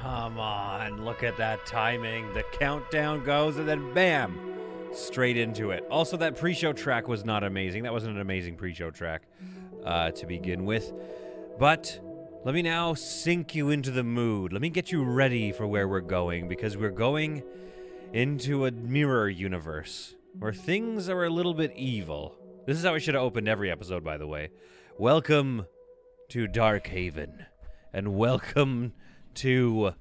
Come on, look at that timing. The countdown goes and then bam, straight into it. Also, that pre-show track was not amazing. That wasn't an amazing pre-show track to begin with. But let me now sink you into the mood. Let me get you ready for where we're going, because we're going into a mirror universe where things are a little bit evil. This is how I should have opened every episode, by the way. Welcome to Darkhaven, and welcome to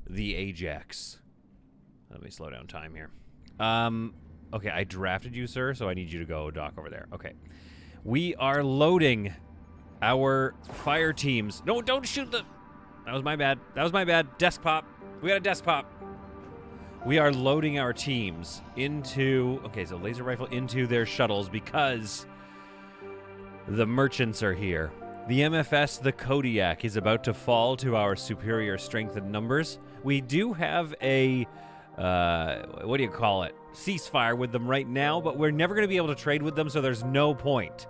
the Ajax. Let me slow down time here. Okay, I drafted you, sir, so I need you to go dock over there. Okay. We are loading our fire teams. No, don't shoot the... That was my bad. That was my bad. Desk pop. We got a desk pop. We are loading our teams into... Okay, so laser rifle into their shuttles because the merchants are here. The MFS, the Kodiak, is about to fall to our superior strength and numbers. We do have a... what do you call it? Ceasefire with them right now, but we're never going to be able to trade with them, so there's no point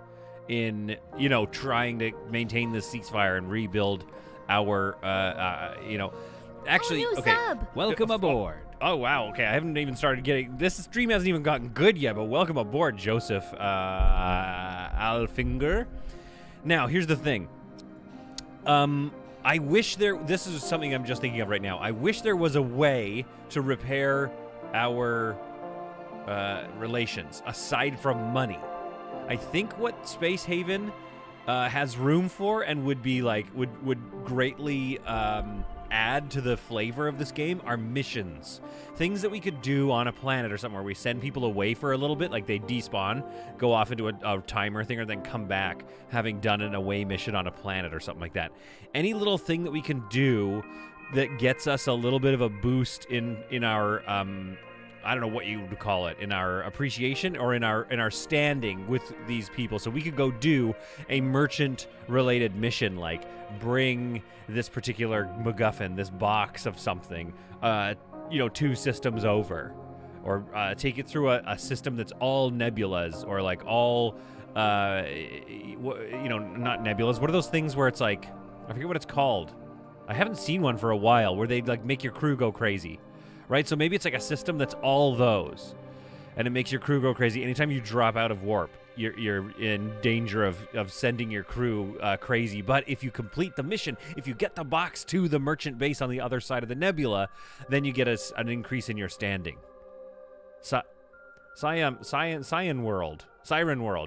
in, you know, trying to maintain this ceasefire and rebuild our, you know, actually, okay, welcome aboard. Oh, wow, okay, I haven't even started getting, this stream hasn't even gotten good yet, but welcome aboard, Joseph Alfinger. Now, here's the thing. I wish this is something I'm just thinking of right now. I wish there was a way to repair our relations, aside from money. I think what Space Haven has room for and would be like would greatly add to the flavor of this game are missions. Things that we could do on a planet or something where we send people away for a little bit, like they despawn, go off into a timer thing, or then come back having done an away mission on a planet or something like that. Any little thing that we can do that gets us a little bit of a boost in our I don't know what you would call it, in our appreciation or in our standing with these people. So we could go do a merchant-related mission, like bring this particular MacGuffin, this box of something, you know, 2 systems over, or take it through a system that's all nebulas, or like all, you know, not nebulas. What are those things where it's like, I forget what it's called. I haven't seen one for a while, where they like make your crew go crazy. Right, so maybe it's like a system that's all those, and it makes your crew go crazy. Anytime you drop out of warp, you're in danger of sending your crew crazy. But if you complete the mission, if you get the box to the merchant base on the other side of the nebula, then you get an increase in your standing. Siren World.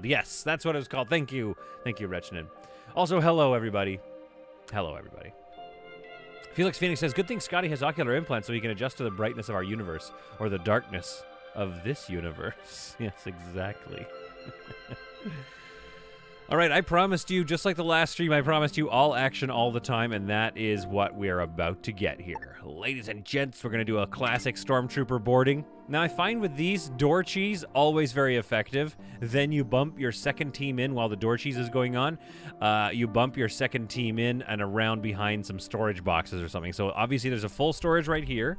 Yes, that's what it was called. Thank you, Rechnin. Also, hello everybody. Felix Phoenix says, good thing Scotty has ocular implants so he can adjust to the brightness of our universe, or the darkness of this universe. Yes, exactly. All right, I promised you, just like the last stream, I promised you all action all the time, and that is what we're about to get here. Ladies and gents, we're going to do a classic Stormtrooper boarding. Now, I find with these, door cheese, always very effective. Then you bump your second team in while the door cheese is going on. You bump your second team in and around behind some storage boxes or something. So, obviously, there's a full storage right here.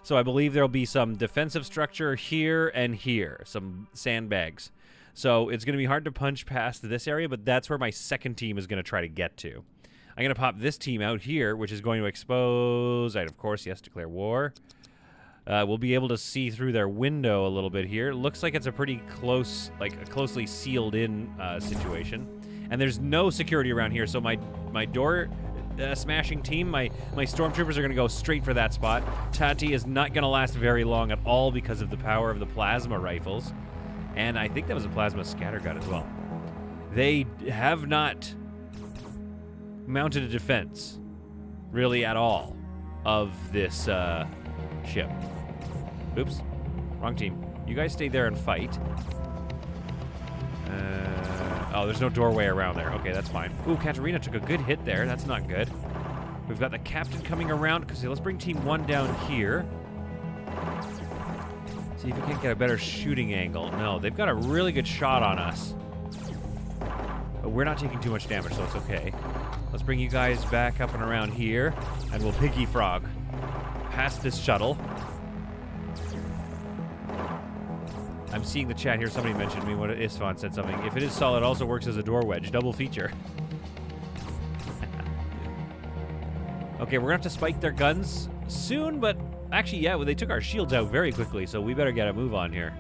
So, I believe there'll be some defensive structure here and here, some sandbags. So it's going to be hard to punch past this area, but that's where my second team is going to try to get to. I'm going to pop this team out here, which is going to expose... Of course, yes, declare war. We'll be able to see through their window a little bit here. Looks like it's a pretty close, like a closely sealed-in situation. And there's no security around here, so my door... smashing team, my stormtroopers are going to go straight for that spot. Tati is not going to last very long at all because of the power of the plasma rifles. And I think that was a plasma scattergun as well. They have not mounted a defense, really at all, of this ship. Oops, wrong team. You guys stay there and fight. Oh, there's no doorway around there. Okay, that's fine. Ooh, Katarina took a good hit there. That's not good. We've got the captain coming around. So let's bring team 1 down here. See if we can't get a better shooting angle. No, they've got a really good shot on us. But we're not taking too much damage, so it's okay. Let's bring you guys back up and around here, and we'll piggy frog past this shuttle. I'm seeing the chat here. Somebody mentioned me. What Isfan said something. If it is solid, it also works as a door wedge. Double feature. Okay, we're going to have to spike their guns soon, but actually, yeah, well, they took our shields out very quickly, so we better get a move on here.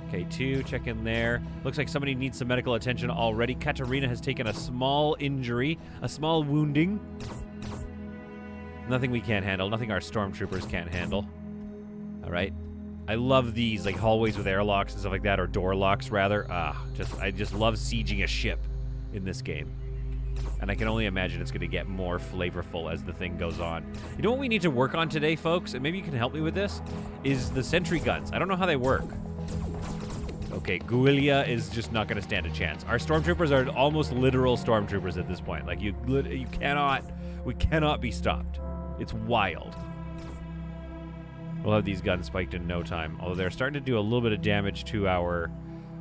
Okay, 2, check in there. Looks like somebody needs some medical attention already. Katarina has taken a small injury, a small wounding. Nothing we can't handle, nothing our stormtroopers can't handle. All right. I love these, like, hallways with airlocks and stuff like that, or door locks, rather. I just love sieging a ship in this game. And I can only imagine it's going to get more flavorful as the thing goes on. You know what we need to work on today, folks? And maybe you can help me with this? Is the sentry guns. I don't know how they work. Okay, Guilia is just not going to stand a chance. Our stormtroopers are almost literal stormtroopers at this point. Like, we cannot be stopped. It's wild. We'll have these guns spiked in no time. Although they're starting to do a little bit of damage to our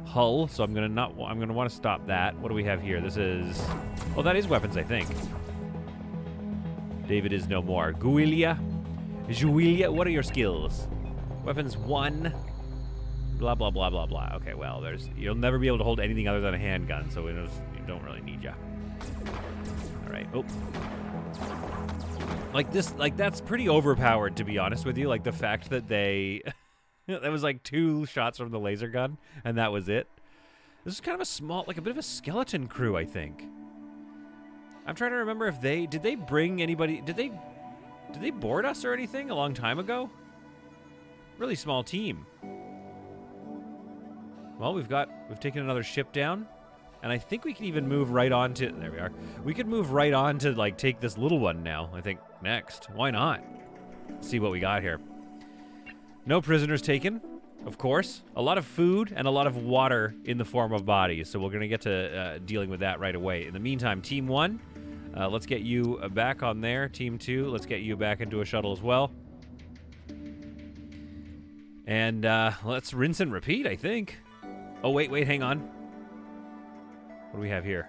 hull, so I'm gonna want to stop that. What do we have here? This is, oh, that is weapons, I think. David is no more. Guilia, what are your skills? Weapons 1. Blah blah blah blah blah. Okay, well, you'll never be able to hold anything other than a handgun, so we don't really need ya. All right. Oh. Like that's pretty overpowered, to be honest with you. Like the fact that they, that was like 2 shots from the laser gun, and that was it. This is kind of a small, like a bit of a skeleton crew, I think. I'm trying to remember if did they bring anybody, did they board us or anything a long time ago? Really small team. Well, we've taken another ship down. And I think we can even move right on to... There we are. We could move right on to, like, take this little one now, I think, next. Why not? Let's see what we got here. No prisoners taken, of course. A lot of food and a lot of water in the form of bodies. So we're going to get to dealing with that right away. In the meantime, Team 1, let's get you back on there. Team 2, let's get you back into a shuttle as well. And let's rinse and repeat, I think. Oh, wait, hang on. What do we have here?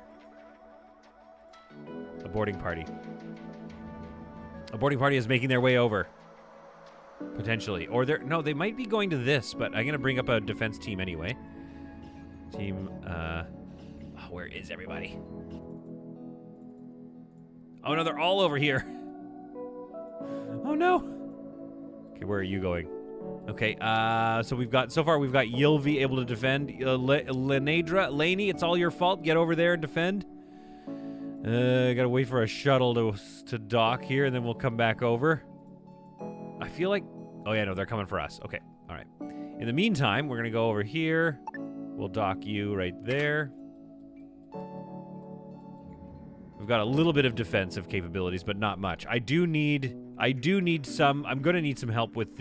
A boarding party. A boarding party is making their way over. Potentially. Or no, they might be going to this, but I'm going to bring up a defense team anyway. Team, where is everybody? Oh no, they're all over here. Oh no. Okay, where are you going? Okay, so so far we've got Yilvi able to defend. Laney, it's all your fault. Get over there and defend. Gotta wait for a shuttle to dock here, and then we'll come back over. I feel like... Oh yeah, no, they're coming for us. Okay, all right. In the meantime, we're gonna go over here. We'll dock you right there. We've got a little bit of defensive capabilities, but not much. I do need some... I'm gonna need some help with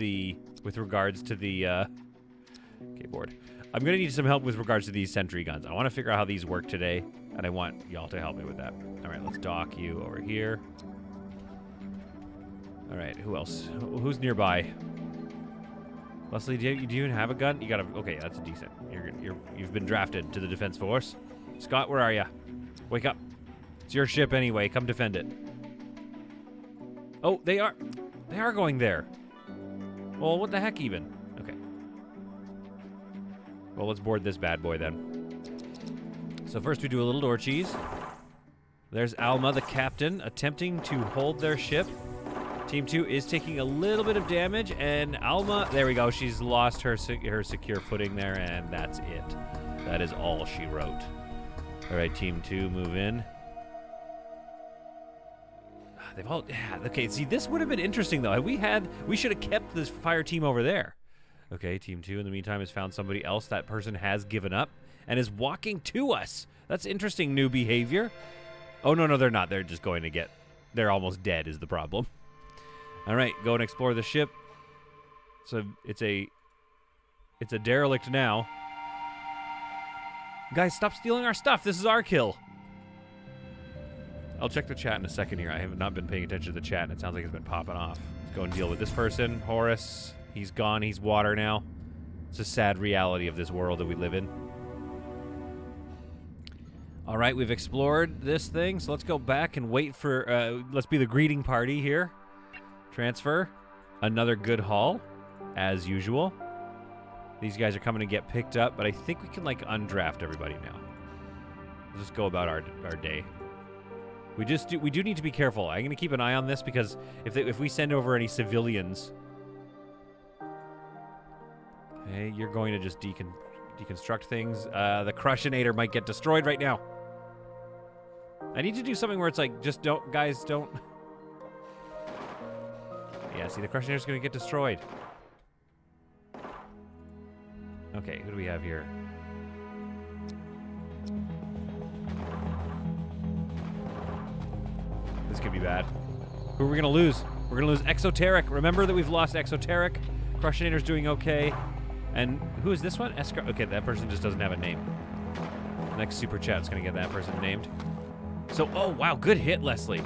regards to the, okay, board. I'm gonna need some help with regards to these sentry guns. I want to figure out how these work today, and I want y'all to help me with that. All right, let's dock you over here. All right, who else? Who's nearby? Leslie, do you even have a gun? You got a... Okay, that's decent. You've been drafted to the defense force. Scott, where are you? Wake up. It's your ship anyway. Come defend it. Oh, they are going there. Well, what the heck even? Okay. Well, let's board this bad boy then. So first we do a little door cheese. There's Alma, the captain, attempting to hold their ship. Team 2 is taking a little bit of damage, and Alma, there we go, she's lost her secure footing there, and that's it. That is all she wrote. All right, Team 2, move in. They've all... Yeah, okay, see, this would have been interesting, though. We should have kept this fire team over there. Okay, Team 2, in the meantime, has found somebody else. That person has given up and is walking to us. That's interesting new behavior. Oh, no, they're not. They're just going to get... They're almost dead is the problem. All right, go and explore the ship. So it's a derelict now. Guys, stop stealing our stuff. This is our kill. I'll check the chat in a second here. I have not been paying attention to the chat, and it sounds like it's been popping off. Let's go and deal with this person. Horace, he's gone. He's water now. It's a sad reality of this world that we live in. All right, we've explored this thing, so let's go back and wait for... let's be the greeting party here. Transfer. Another good haul, as usual. These guys are coming to get picked up, but I think we can, like, undraft everybody now. Let's just go about our day. We do need to be careful. I'm going to keep an eye on this because if we send over any civilians... Okay, you're going to just deconstruct things. The Crushinator might get destroyed right now. I need to do something where it's like, just don't... Guys, don't... Yeah, see, the Crushinator's going to get destroyed. Okay, who do we have here? This could be bad. Who are we going to lose? We're going to lose Exoteric. Remember that we've lost Exoteric. Crushinator's doing okay. And who is this one? Escar. Okay, that person just doesn't have a name. The next super chat's going to get that person named. So, oh, wow, good hit, Leslie.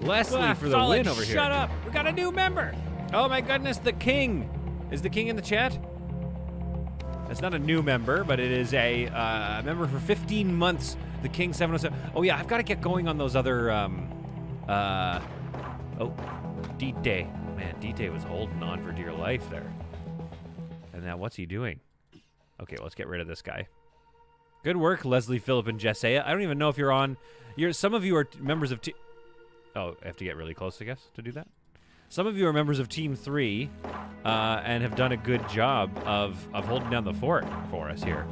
Leslie for the win over here. Shut up. We got a new member. Oh, my goodness, the king. Is the king in the chat? That's not a new member, but it is a member for 15 months. The King 707. Oh, yeah, I've got to get going on those other, oh, D-Day. Man, D-Day was holding on for dear life there. And now what's he doing? Okay, well, let's get rid of this guy. Good work, Leslie, Phillip, and Jessaya. I don't even know if you're on. Some of you are members of Oh, I have to get really close, I guess, to do that. Some of you are members of Team 3 and have done a good job of holding down the fort for us here.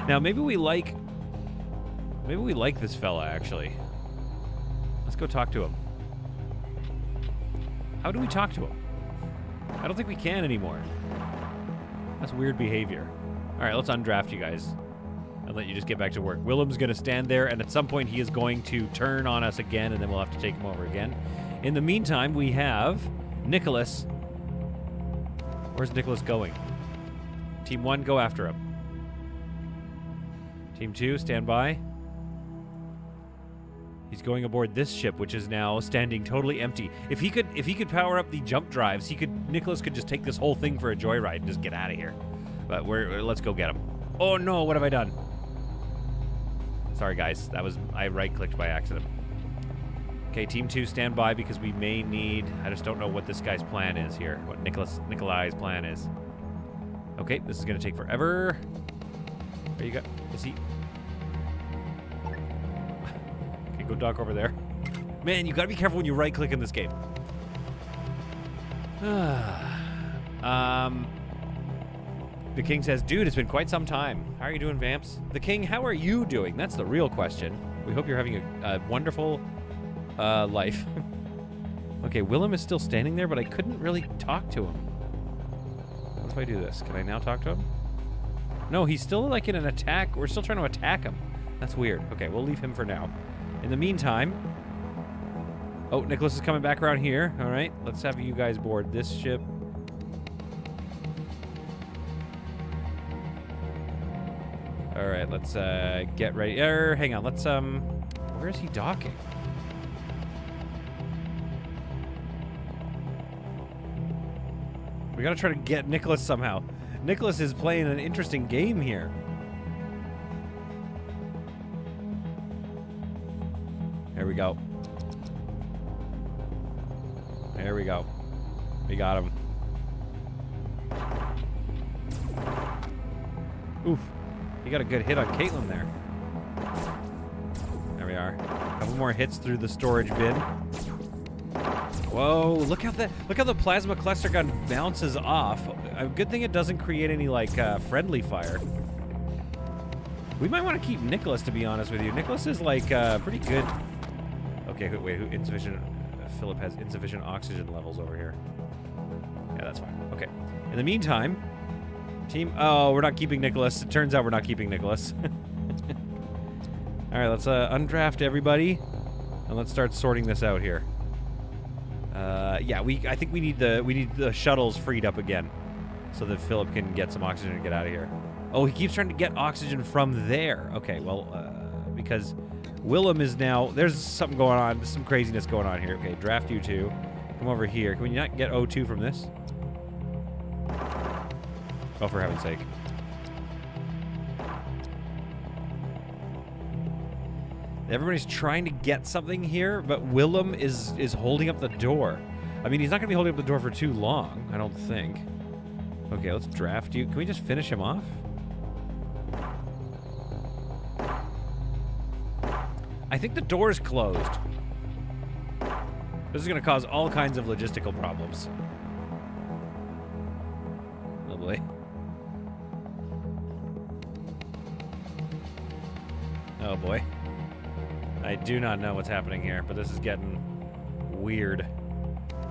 Now, maybe we like this fella, actually. Let's go talk to him. How do we talk to him? I don't think we can anymore. That's weird behavior. All right, let's undraft you guys and let you just get back to work. Willem's going to stand there, and at some point he is going to turn on us again, and then we'll have to take him over again. In the meantime, we have Nicholas. Where's Nicholas going? Team 1, go after him. Team 2, stand by. He's going aboard this ship, which is now standing totally empty. If he could power up the jump drives, Nicholas could just take this whole thing for a joyride and just get out of here. But let's go get him. Oh no, what have I done? Sorry guys, I right-clicked by accident. Okay, Team 2, stand by because we may need... I just don't know what this guy's plan is here. What Nikolai's plan is. Okay, this is going to take forever. There you go. Is he... Okay, go dock over there. Man, you got to be careful when you right-click in this game. The King says, dude, it's been quite some time. How are you doing, Vamps? The King, how are you doing? That's the real question. We hope you're having a wonderful... life. Okay, Willem is still standing there, but I couldn't really talk to him. What if I do this? Can I now talk to him? No, he's still like in an attack. We're still trying to attack him. That's weird. Okay, we'll leave him for now. In the meantime... Oh, Nicholas is coming back around here. All right, let's have you guys board this ship. All right, let's get ready. Hang on, let's... Where is he docking? We gotta try to get Nicholas somehow. Nicholas is playing an interesting game here. There we go. There we go. We got him. Oof. He got a good hit on Caitlin there. There we are. A couple more hits through the storage bin. Whoa, look how the plasma cluster gun bounces off. A good thing it doesn't create any, like, friendly fire. We might want to keep Nicholas, to be honest with you. Nicholas is, like, pretty good. Okay, wait, insufficient... Philip has insufficient oxygen levels over here. Yeah, that's fine. Okay. In the meantime, team... Oh, we're not keeping Nicholas. It turns out we're not keeping Nicholas. All right, let's undraft everybody, and let's start sorting this out here. Yeah, I think we need the shuttles freed up again, so that Philip can get some oxygen and get out of here. Oh, he keeps trying to get oxygen from there. Okay, well, because Willem is now... There's something going on. There's some craziness going on here. Okay, draft you two. Come over here. Can we not get O2 from this? Oh, for heaven's sake. Everybody's trying to get something here, but Willem is holding up the door. I mean, he's not going to be holding up the door for too long, I don't think. Okay, let's draft you. Can we just finish him off? I think the door's closed. This is going to cause all kinds of logistical problems. Oh boy. Oh boy. I do not know what's happening here, but this is getting weird.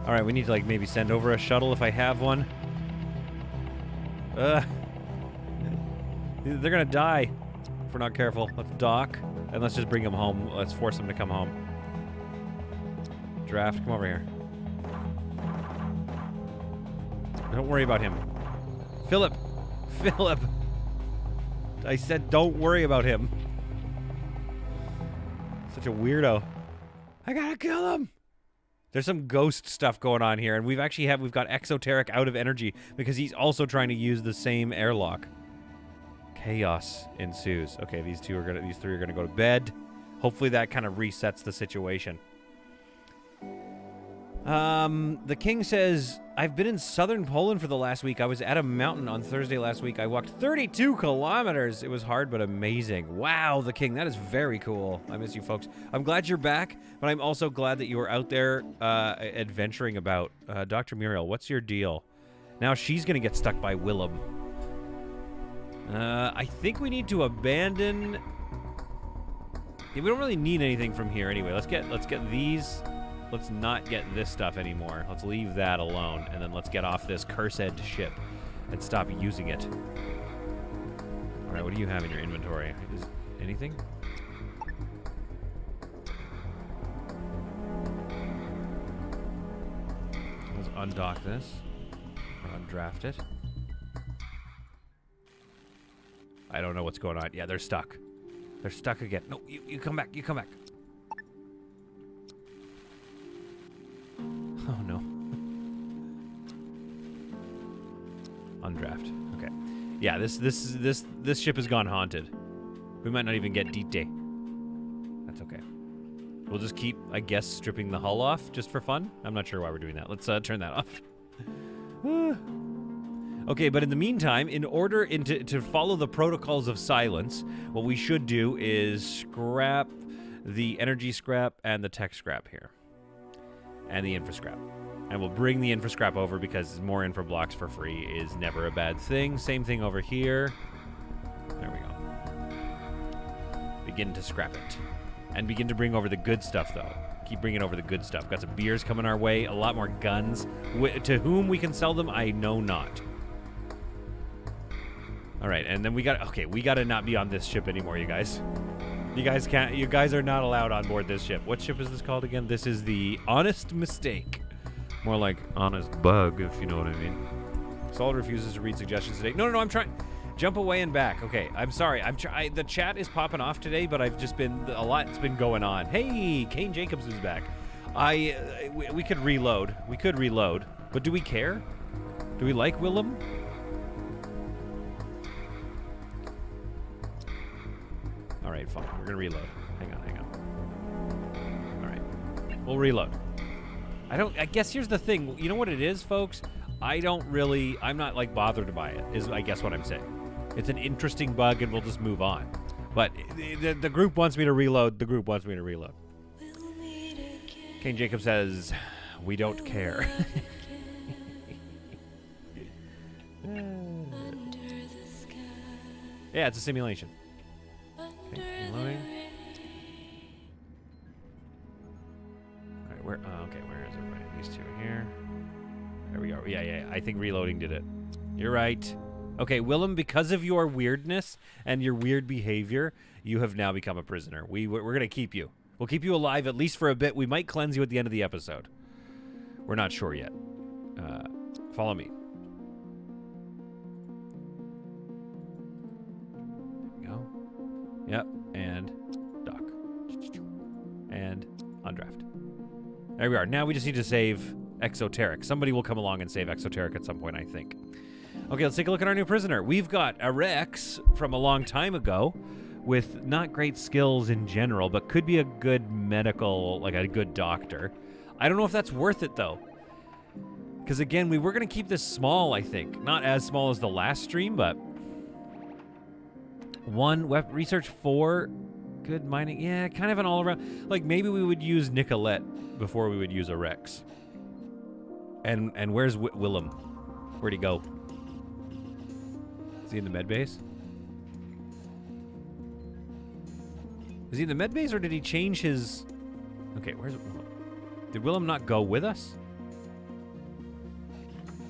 Alright, we need to, like, maybe send over a shuttle if I have one. They're gonna die if we're not careful. Let's dock, and let's just bring them home. Let's force them to come home. Draft, come over here. Don't worry about him. Philip! Philip! I said don't worry about him. Such a weirdo. I gotta kill him! There's some ghost stuff going on here, and we've got Exoteric out of energy because he's also trying to use the same airlock. Chaos ensues. Okay, these three are gonna go to bed. Hopefully that kind of resets the situation. The king says, I've been in southern Poland for the last week. I was at a mountain on Thursday last week. I walked 32 kilometers. It was hard but amazing. Wow, the king, that is very cool. I miss you folks. I'm glad you're back, but I'm also glad that you were out there adventuring about. Dr. Muriel, what's your deal? Now she's going to get stuck by Willem. I think we need to abandon... Yeah, we don't really need anything from here anyway. Let's get these... Let's not get this stuff anymore. Let's leave that alone, and then let's get off this cursed ship and stop using it. All right, what do you have in your inventory? Is anything? Let's undock this. Undraft it. I don't know what's going on. Yeah, they're stuck. They're stuck again. No, you come back. You come back. Oh no. Undraft. Okay. Yeah, this ship has gone haunted. We might not even get Dite. That's okay. We'll just keep, I guess, stripping the hull off just for fun. I'm not sure why we're doing that. Let's turn that off. Okay, but in the meantime, in order to follow the protocols of silence, what we should do is scrap the energy scrap and the tech scrap here. And the infra scrap. And we'll bring the infra scrap over because more infra blocks for free is never a bad thing. Same thing over here. There we go. Begin to scrap it. And begin to bring over the good stuff, though. Keep bringing over the good stuff. Got some beers coming our way. A lot more guns. To whom we can sell them, I know not. All right, and then we gotta not be on this ship anymore, you guys. You guys are not allowed on board this ship. What ship is this called again? This is the Honest Mistake. More like Honest Bug, if you know what I mean. Solid refuses to read suggestions today. No, I'm trying. Jump away and back. Okay, I'm sorry. The chat is popping off today, but I've just been, a lot's been going on. Hey, Kane Jacobs is back. We could reload. We could reload. But do we care? Do we like Willem? All right, fine. We're gonna reload. Hang on. All right, we'll reload. I guess here's the thing. You know what it is, folks? I'm not like bothered by it. Is I guess what I'm saying. It's an interesting bug, and we'll just move on. But the group wants me to reload. The group wants me to reload. Kane Jacob says, "We don't care." Yeah, it's a simulation. Okay, reloading. All right, where is everybody? These two are here. There we go. Yeah. I think reloading did it. You're right. Okay, Willem, because of your weirdness and your weird behavior, you have now become a prisoner. We're going to keep you. We'll keep you alive at least for a bit. We might cleanse you at the end of the episode. We're not sure yet. Follow me. Go. Yep, and dock. And undraft. There we are. Now we just need to save Exoteric. Somebody will come along and save Exoteric at some point, I think. Okay, let's take a look at our new prisoner. We've got a Rex from a long time ago with not great skills in general, but could be a good medical, like a good doctor. I don't know if that's worth it, though. Because, again, we were going to keep this small, I think. Not as small as the last stream, but... 1, research 4, Good mining. Yeah, kind of an all-around. Like, maybe we would use Nicolette before we would use a Rex. And where's Willem? Where'd he go? Is he in the med base? Is he in the med base, or did he change his... Okay, where's Willem? Did Willem not go with us?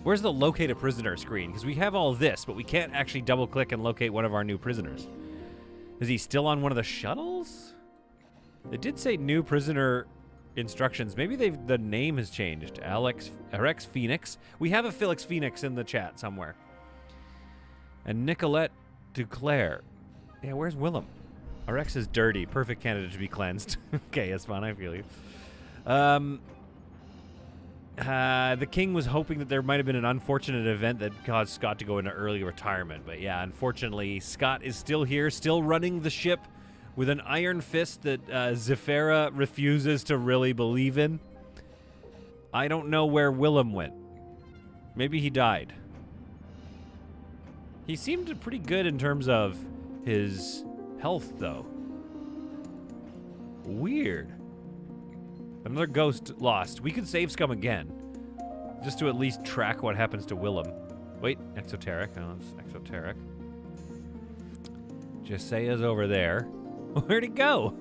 Where's the locate a prisoner screen? Because we have all this, but we can't actually double-click and locate one of our new prisoners. Is he still on one of the shuttles? It did say new prisoner instructions. Maybe the name has changed. Rex Phoenix. We have a Felix Phoenix in the chat somewhere. And Nicolette Duclair. Yeah, where's Willem? Rex is dirty. Perfect candidate to be cleansed. Okay, it's fine. I feel you. The king was hoping that there might have been an unfortunate event that caused Scott to go into early retirement. But yeah, unfortunately, Scott is still here, still running the ship with an iron fist that Zephyra refuses to really believe in. I don't know where Willem went. Maybe he died. He seemed pretty good in terms of his health, though. Weird. Another ghost lost. We could save Scum again, just to at least track what happens to Willem. Wait, exoteric. No, it's exoteric. Jasea's over there. Where'd he go?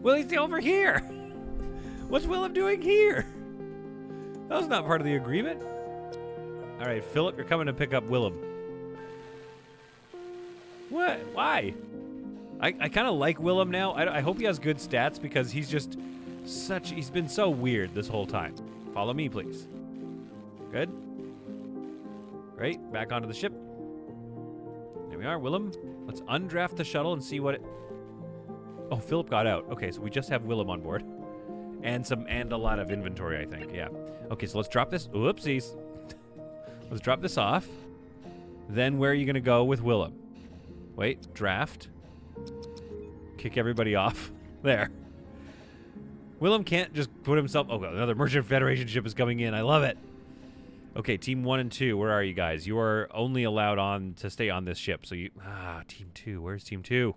Well, he's over here. What's Willem doing here? That was not part of the agreement. All right, Philip, you're coming to pick up Willem. What? Why? I kind of like Willem now. I hope he has good stats because he's just he's been so weird this whole time. Follow me, please. Good. Great. Back onto the ship. There we are, Willem. Let's undraft the shuttle and see what it... Oh, Philip got out. Okay, so we just have Willem on board. And a lot of inventory, I think. Yeah. Okay, so let's drop this. Oopsies. Let's drop this off. Then where are you going to go with Willem? Wait, draft. Kick everybody off. There. Willem can't just put himself... Oh, another Merchant Federation ship is coming in. I love it. Okay, Team 1 and 2, where are you guys? You are only allowed to stay on this ship. So you... Team 2. Where's Team 2?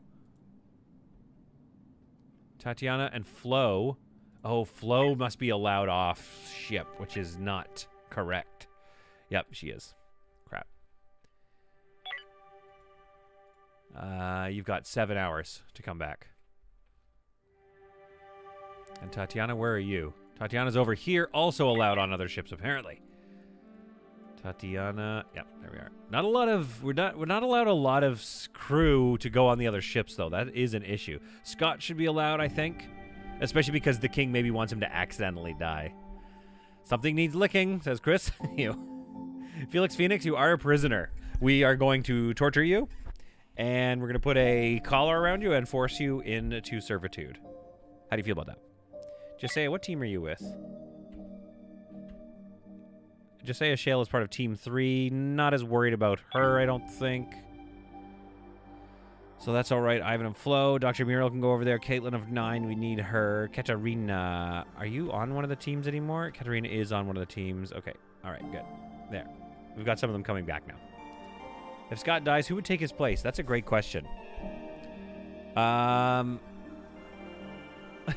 Tatiana and Flo. Oh, Flo must be allowed off ship, which is not correct. Yep, she is. Crap. You've got 7 hours to come back. And Tatiana, where are you? Tatiana's over here, also allowed on other ships, apparently. Tatiana, yep, there we are. Not a lot of, we're not allowed a lot of crew to go on the other ships, though. That is an issue. Scott should be allowed, I think. Especially because the king maybe wants him to accidentally die. Something needs licking, says Chris. You. Felix Phoenix, you are a prisoner. We are going to torture you. And we're going to put a collar around you and force you into servitude. How do you feel about that? Jasea, what team are you with? Jasea Shale is part of Team 3. Not as worried about her, I don't think. So that's all right. Ivan and Flo. Dr. Muriel can go over there. Caitlin of 9, we need her. Katarina. Are you on one of the teams anymore? Katarina is on one of the teams. Okay. All right, good. There. We've got some of them coming back now. If Scott dies, who would take his place? That's a great question.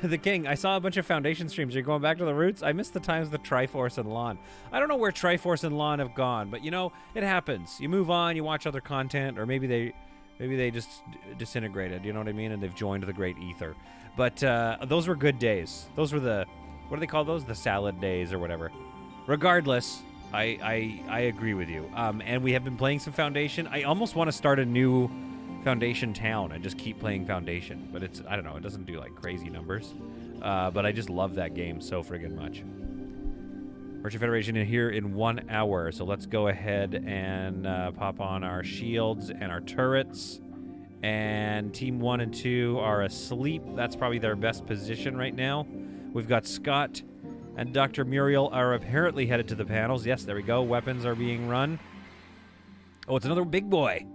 The King, I saw a bunch of Foundation streams. Are you going back to the roots? I missed the times the Triforce and Lon. I don't know where Triforce and Lon have gone, but, you know, it happens. You move on, you watch other content, or maybe they just disintegrated, you know what I mean? And they've joined the Great Ether. But those were good days. Those were the, what do they call those? The salad days or whatever. Regardless, I agree with you. And we have been playing some Foundation. I almost want to start a new Foundation town and just keep playing Foundation. But it's, I don't know, it doesn't do like crazy numbers. But I just love that game so friggin' much. Merchant Federation in here in 1 hour. So let's go ahead and pop on our shields and our turrets. And Team 1 and 2 are asleep. That's probably their best position right now. We've got Scott and Dr. Muriel are apparently headed to the panels. Yes, there we go. Weapons are being run. Oh, it's another big boy.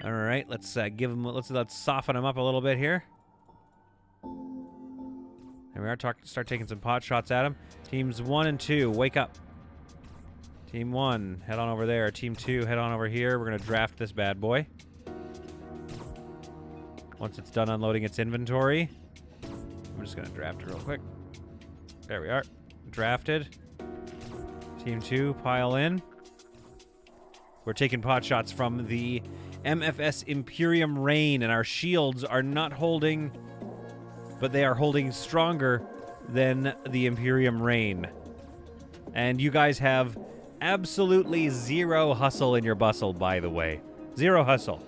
All right, let's give him. Let's soften him up a little bit here. There we are. Start taking some pot shots at him. Teams 1 and 2, wake up. Team 1, head on over there. Team 2, head on over here. We're gonna draft this bad boy. Once it's done unloading its inventory. I'm just going to draft it real quick. There we are. Drafted. Team 2, pile in. We're taking pot shots from the MFS Imperium Rain, and our shields are not holding, but they are holding stronger than the Imperium Rain. And you guys have absolutely zero hustle in your bustle, by the way. Zero hustle.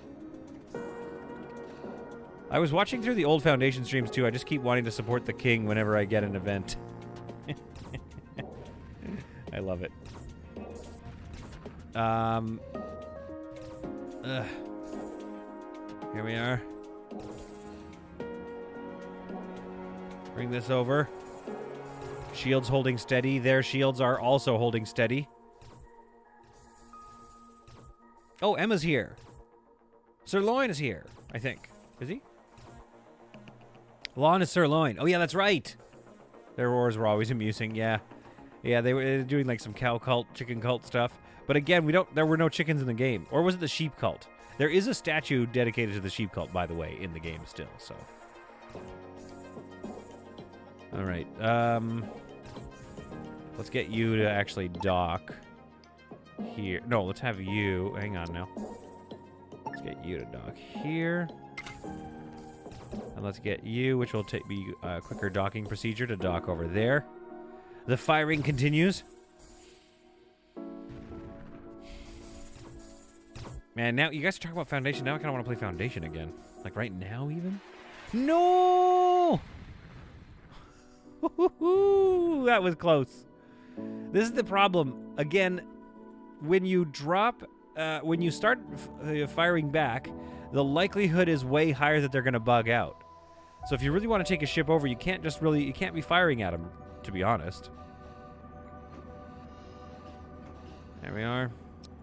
I was watching through the old Foundation streams, too. I just keep wanting to support the king whenever I get an event. I love it. Here we are. Bring this over. Shields holding steady. Their shields are also holding steady. Oh, Emma's here. Sirloin is here, I think. Is he? Lon is Sirloin. Oh, yeah, that's right. Their wars were always amusing, yeah. Yeah, they were doing like some cow cult, chicken cult stuff. But again, there were no chickens in the game. Or was it the sheep cult? There is a statue dedicated to the sheep cult, by the way, in the game still, so. All right. Let's get you to actually dock here. No, let's have you. Hang on now. Let's get you to dock here. And let's get you, which will be a quicker docking procedure, to dock over there. The firing continues. Man, now you guys are talking about Foundation. Now I kind of want to play Foundation again. Like right now, even? No! That was close. This is the problem. Again, when you drop, when you start firing back, the likelihood is way higher that they're going to bug out. So if you really want to take a ship over, you can't be firing at them, to be honest. There we are.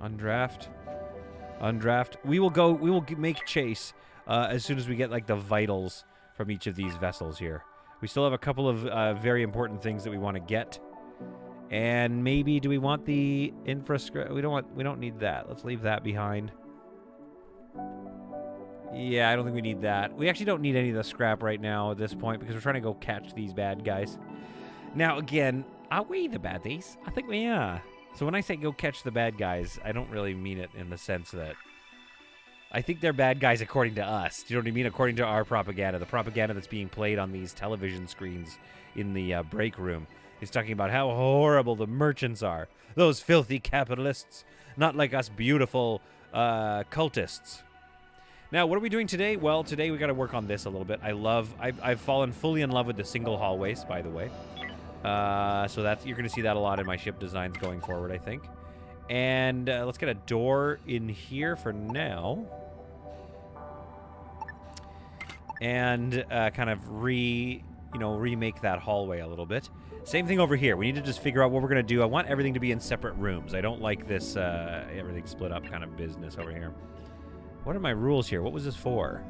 Undraft. Undraft. We will make chase as soon as we get like the vitals from each of these vessels here. We still have a couple of very important things that we want to get. And maybe do we want the infrastructure? We don't need that. Let's leave that behind. Yeah, I don't think we need that. We actually don't need any of the scrap right now at this point because we're trying to go catch these bad guys. Now, again, are we the baddies? I think we are. So when I say go catch the bad guys, I don't really mean it in the sense that I think they're bad guys according to us. Do you know what I mean? According to our propaganda, the propaganda that's being played on these television screens in the break room is talking about how horrible the merchants are. Those filthy capitalists, not like us beautiful cultists. Now, what are we doing today? Well, today we got to work on this a little bit. I've fallen fully in love with the single hallways, by the way. So you're going to see that a lot in my ship designs going forward, I think. And let's get a door in here for now. And kind of remake that hallway a little bit. Same thing over here. We need to just figure out what we're going to do. I want everything to be in separate rooms. I don't like this everything split up kind of business over here. What are my rules here? What was this for?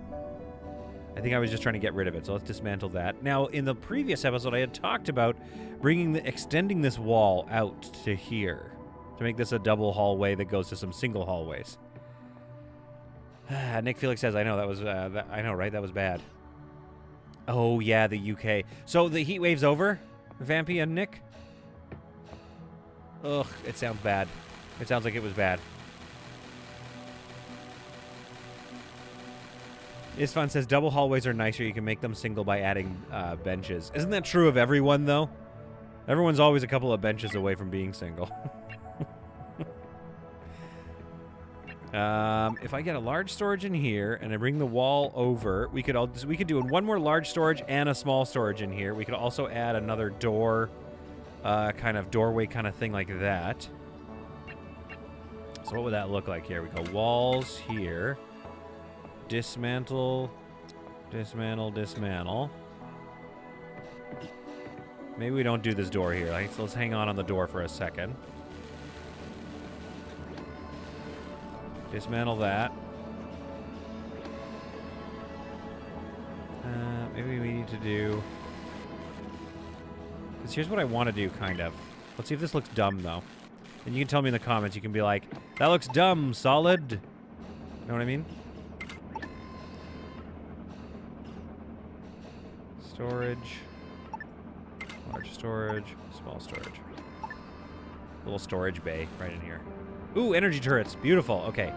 I think I was just trying to get rid of it, so let's dismantle that. Now, in the previous episode, I had talked about extending this wall out to here to make this a double hallway that goes to some single hallways. Nick Felix says, "I know that was, I know, right? That was bad." Oh yeah, the UK. So the heat wave's over, Vampy and Nick. Ugh, it sounds bad. It sounds like it was bad. Isfan says, double hallways are nicer. You can make them single by adding benches. Isn't that true of everyone, though? Everyone's always a couple of benches away from being single. If I get a large storage in here and I bring the wall over, we could do one more large storage and a small storage in here. We could also add another door, kind of doorway kind of thing like that. So what would that look like here? We go walls here. Dismantle, dismantle, dismantle. Maybe we don't do this door here. So let's hang on the door for a second. Dismantle that. Maybe we need to do... Because here's what I want to do, kind of. Let's see if this looks dumb, though. And you can tell me in the comments. You can be like, that looks dumb, solid. You know what I mean? Storage. Large storage. Small storage. Little storage bay right in here. Ooh, energy turrets. Beautiful. Okay.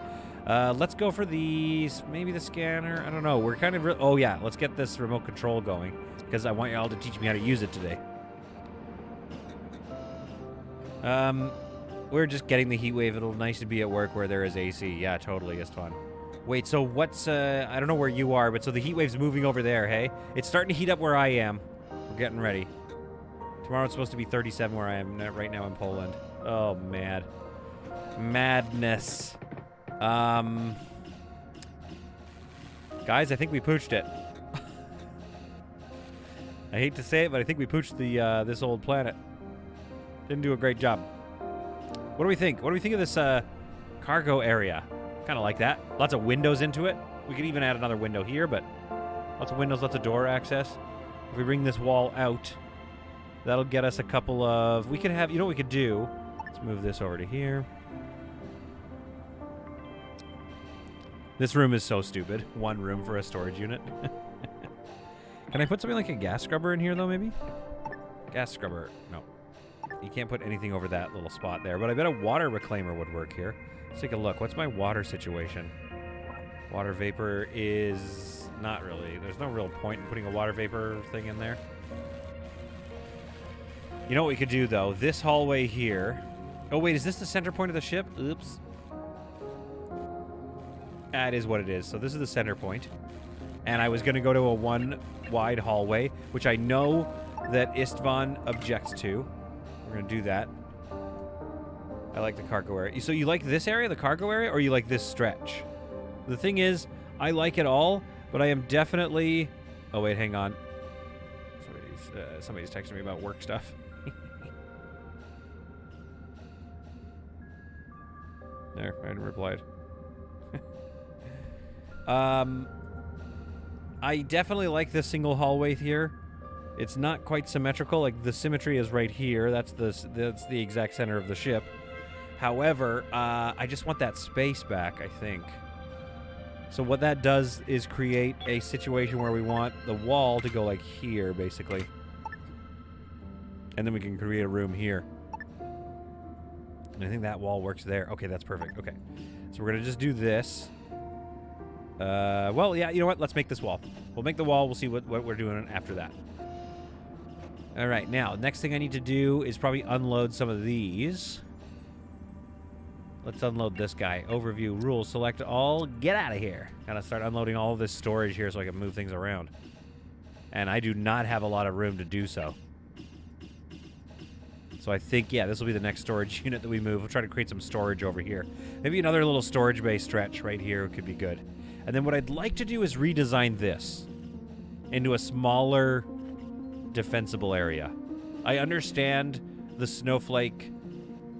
Let's go for these. Maybe the scanner. I don't know. We're kind of... oh, yeah. Let's get this remote control going. Because I want y'all to teach me how to use it today. We're just getting the heat wave. It'll nice to be at work where there is AC. Yeah, totally. It's fun. Wait, so what's... I don't know where you are, but so the heat wave's moving over there, hey? It's starting to heat up where I am. We're getting ready. Tomorrow it's supposed to be 37 where I am right now in Poland. Oh, mad. Madness. Guys, I think we pooched it. I hate to say it, but I think we pooched the this old planet. Didn't do a great job. What do we think? What do we think of this cargo area? Kind of like that. Lots of windows into it. We could even add another window here, but lots of windows, lots of door access. If we bring this wall out, that'll get us a couple of... we could have... you know what we could do? Let's move this over to here. This room is so stupid. One room for a storage unit. Can I put something like a gas scrubber in here, though, maybe? Gas scrubber. No. You can't put anything over that little spot there. But I bet a water reclaimer would work here. Let's take a look. What's my water situation? Water vapor is... not really. There's no real point in putting a water vapor thing in there. You know what we could do, though? This hallway here... oh, wait. Is this the center point of the ship? Oops. That is what it is. So this is the center point. And I was going to go to a one-wide hallway, which I know that Istvan objects to. We're going to do that. I like the cargo area. So you like this area, the cargo area, or you like this stretch? The thing is, I like it all, but I am definitely... oh, wait, hang on. Somebody's texting me about work stuff. There, I replied. I definitely like this single hallway here. It's not quite symmetrical. Like, the symmetry is right here. That's the exact center of the ship. However, I just want that space back, I think. So what that does is create a situation where we want the wall to go like here, basically. And then we can create a room here. And I think that wall works there. Okay, that's perfect. Okay. So we're going to just do this. Well, yeah, you know what? Let's make this wall. We'll make the wall. We'll see what we're doing after that. All right, now, next thing I need to do is probably unload some of these. Let's unload this guy. Overview, rules, select all, get out of here. Gotta start unloading all of this storage here so I can move things around. And I do not have a lot of room to do so. So I think, yeah, this will be the next storage unit that we move. We'll try to create some storage over here. Maybe another little storage bay stretch right here could be good. And then what I'd like to do is redesign this into a smaller, defensible area. I understand the snowflake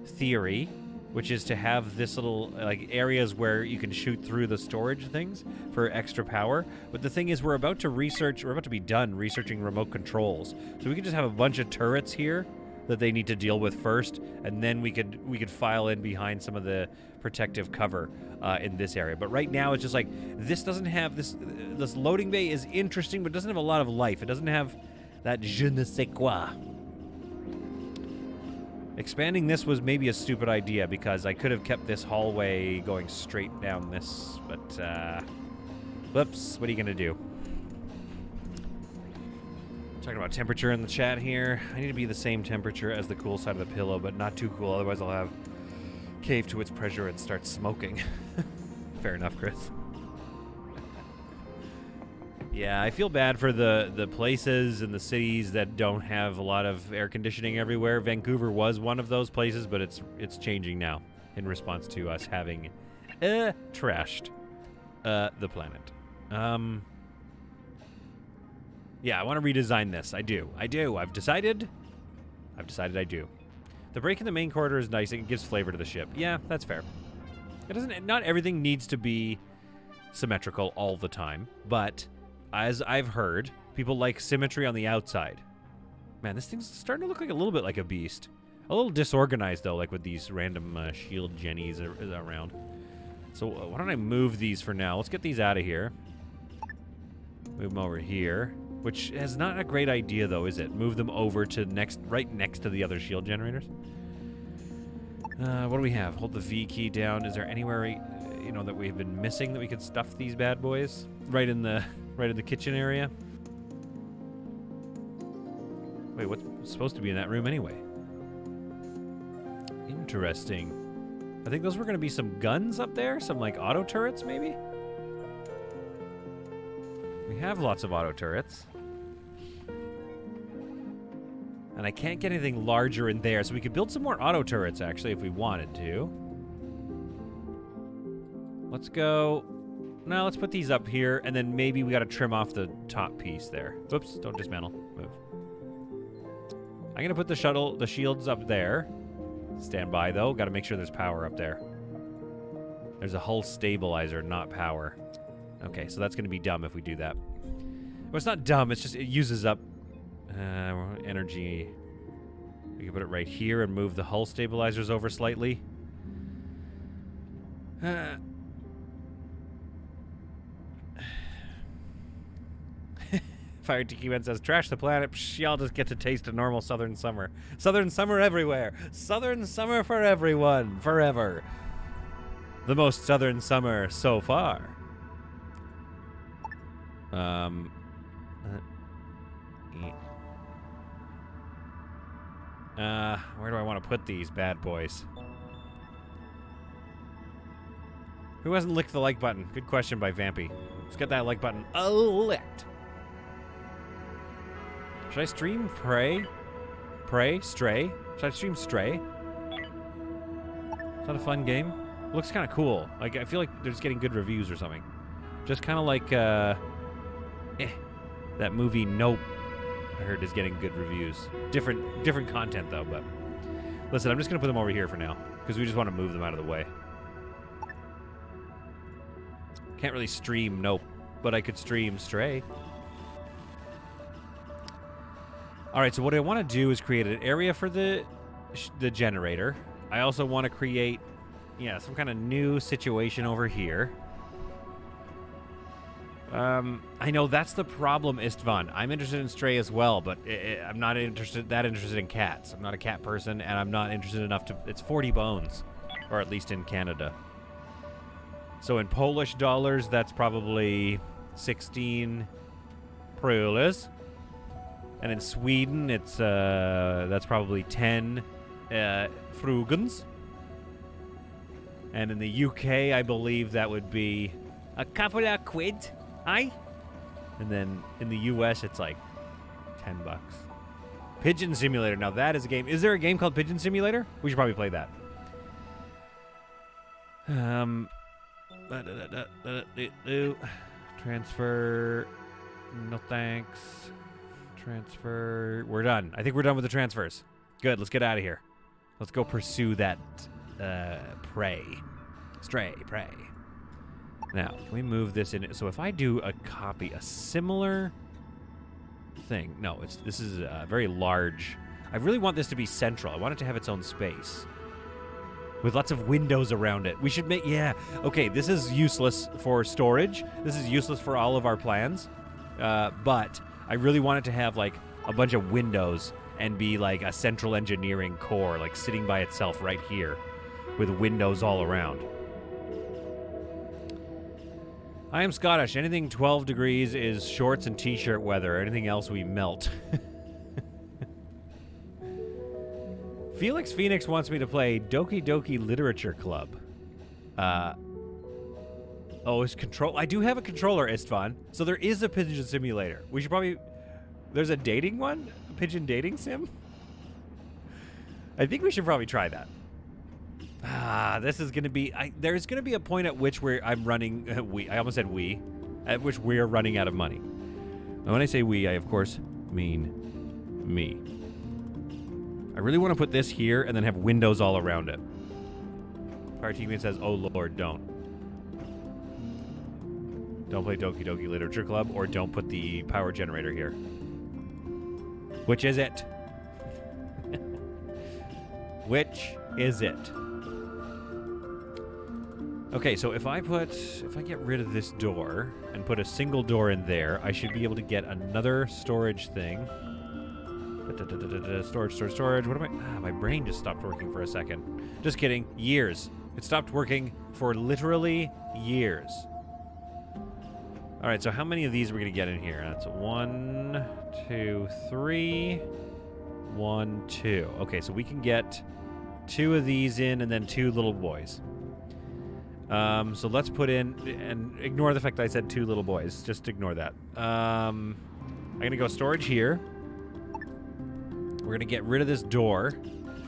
theory, which is to have this little, like, areas where you can shoot through the storage things for extra power. But the thing is, we're about to be done researching remote controls. So we could just have a bunch of turrets here that they need to deal with first, and then we could file in behind some of the protective cover in this area. But right now, it's just like, this doesn't have this loading bay is interesting, but doesn't have a lot of life. It doesn't have that je ne sais quoi. Expanding this was maybe a stupid idea, because I could have kept this hallway going straight down this, but whoops, what are you gonna do? Talking about temperature in the chat here. I need to be the same temperature as the cool side of the pillow, but not too cool, otherwise I'll have cave to its pressure and start smoking. Fair enough, Chris. Yeah, I feel bad for the places and the cities that don't have a lot of air conditioning everywhere. Vancouver was one of those places, but it's changing now in response to us having trashed the planet. Yeah, I want to redesign this. I do. I've decided I do. The break in the main corridor is nice. It gives flavor to the ship. Yeah, that's fair. Not everything needs to be symmetrical all the time, but as I've heard, people like symmetry on the outside. Man, this thing's starting to look like a little bit like a beast. A little disorganized, though, like with these random shield jennies around. So why don't I move these for now? Let's get these out of here. Move them over here. Which is not a great idea, though, is it? Move them over to right next to the other shield generators. What do we have? Hold the V key down. Is there anywhere, you know, that we've been missing that we could stuff these bad boys? Right in the kitchen area. Wait, what's supposed to be in that room anyway? Interesting. I think those were going to be some guns up there, some like auto turrets, maybe. We have lots of auto turrets. And I can't get anything larger in there, so we could build some more auto turrets, actually, if we wanted to. Let's go... No, let's put these up here, and then maybe we got to trim off the top piece there. Oops, don't dismantle. Move. I'm going to put the shields up there. Stand by, though. Got to make sure there's power up there. There's a hull stabilizer, not power. Okay, so that's going to be dumb if we do that. Well, it's not dumb, it's just it uses up energy. We can put it right here and move the hull stabilizers over slightly. Fire Tiki Man says, trash the planet. Psh, y'all just get to taste a normal southern summer. Southern summer everywhere. Southern summer for everyone. Forever. The most southern summer so far. Where do I want to put these bad boys? Who hasn't licked the like button? Good question by Vampy. Let's get that like button licked. Should I stream Stray? Should I stream Stray? Is that a fun game? It looks kind of cool. Like, I feel like they're just getting good reviews or something. Just kind of like, that movie Nope, I heard is getting good reviews. Different content, though, but... Listen, I'm just going to put them over here for now, because we just want to move them out of the way. Can't really stream Nope, but I could stream Stray. Alright, so what I want to do is create an area for the generator. I also want to create, yeah, some kind of new situation over here. I know that's the problem, Istvan. I'm interested in Stray as well, but I'm not interested in cats. I'm not a cat person, and I'm not interested enough to... It's 40 bones, or at least in Canada. So in Polish dollars, that's probably 16 prules. And in Sweden, it's that's probably 10 frugens. And in the UK, I believe that would be a couple of quid. Aye? And then in the US, it's like $10. Pigeon Simulator. Now that is a game. Is there a game called Pigeon Simulator? We should probably play that. Transfer. No thanks. Transfer. We're done. I think we're done with the transfers. Good. Let's get out of here. Let's go pursue that prey. Stray prey. Now, can we move this in? So if I do a similar thing. No, this is very large. I really want this to be central. I want it to have its own space. With lots of windows around it. We should make, yeah. Okay, this is useless for storage. This is useless for all of our plans. But I really want it to have, like, a bunch of windows and be, like, a central engineering core, like, sitting by itself right here with windows all around. I am Scottish. Anything 12 degrees is shorts and t-shirt weather. Anything else, we melt. Felix Phoenix wants me to play Doki Doki Literature Club. Oh, it's control. I do have a controller, Istvan. So there is a pigeon simulator. We should probably... There's a dating one? A pigeon dating sim? I think we should probably try that. This is going to be... there's going to be a point at which I'm running... I almost said we. At which we're running out of money. And when I say we, I, of course, mean me. I really want to put this here and then have windows all around it. Partimian says, oh, Lord, don't. Don't play Doki Doki Literature Club, or don't put the power generator here. Which is it? Which is it? Okay, so if I get rid of this door and put a single door in there, I should be able to get another storage thing. Storage. What am I? My brain just stopped working for a second. Just kidding. Years. It stopped working for literally years. All right, so how many of these are we going to get in here? That's 1, 2, 3. 1, 2. Okay, so we can get 2 of these in and then 2 little boys. So let's put in, and ignore the fact that I said 2 little boys. Just ignore that. I'm going to go storage here. We're going to get rid of this door.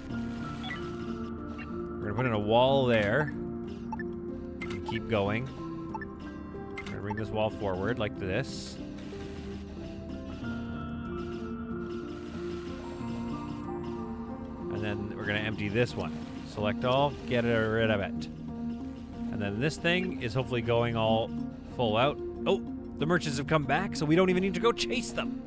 We're going to put in a wall there. And keep going. We're going to bring this wall forward like this. And then we're going to empty this one. Select all, get rid of it. And then this thing is hopefully going all full out. Oh, the merchants have come back, so we don't even need to go chase them.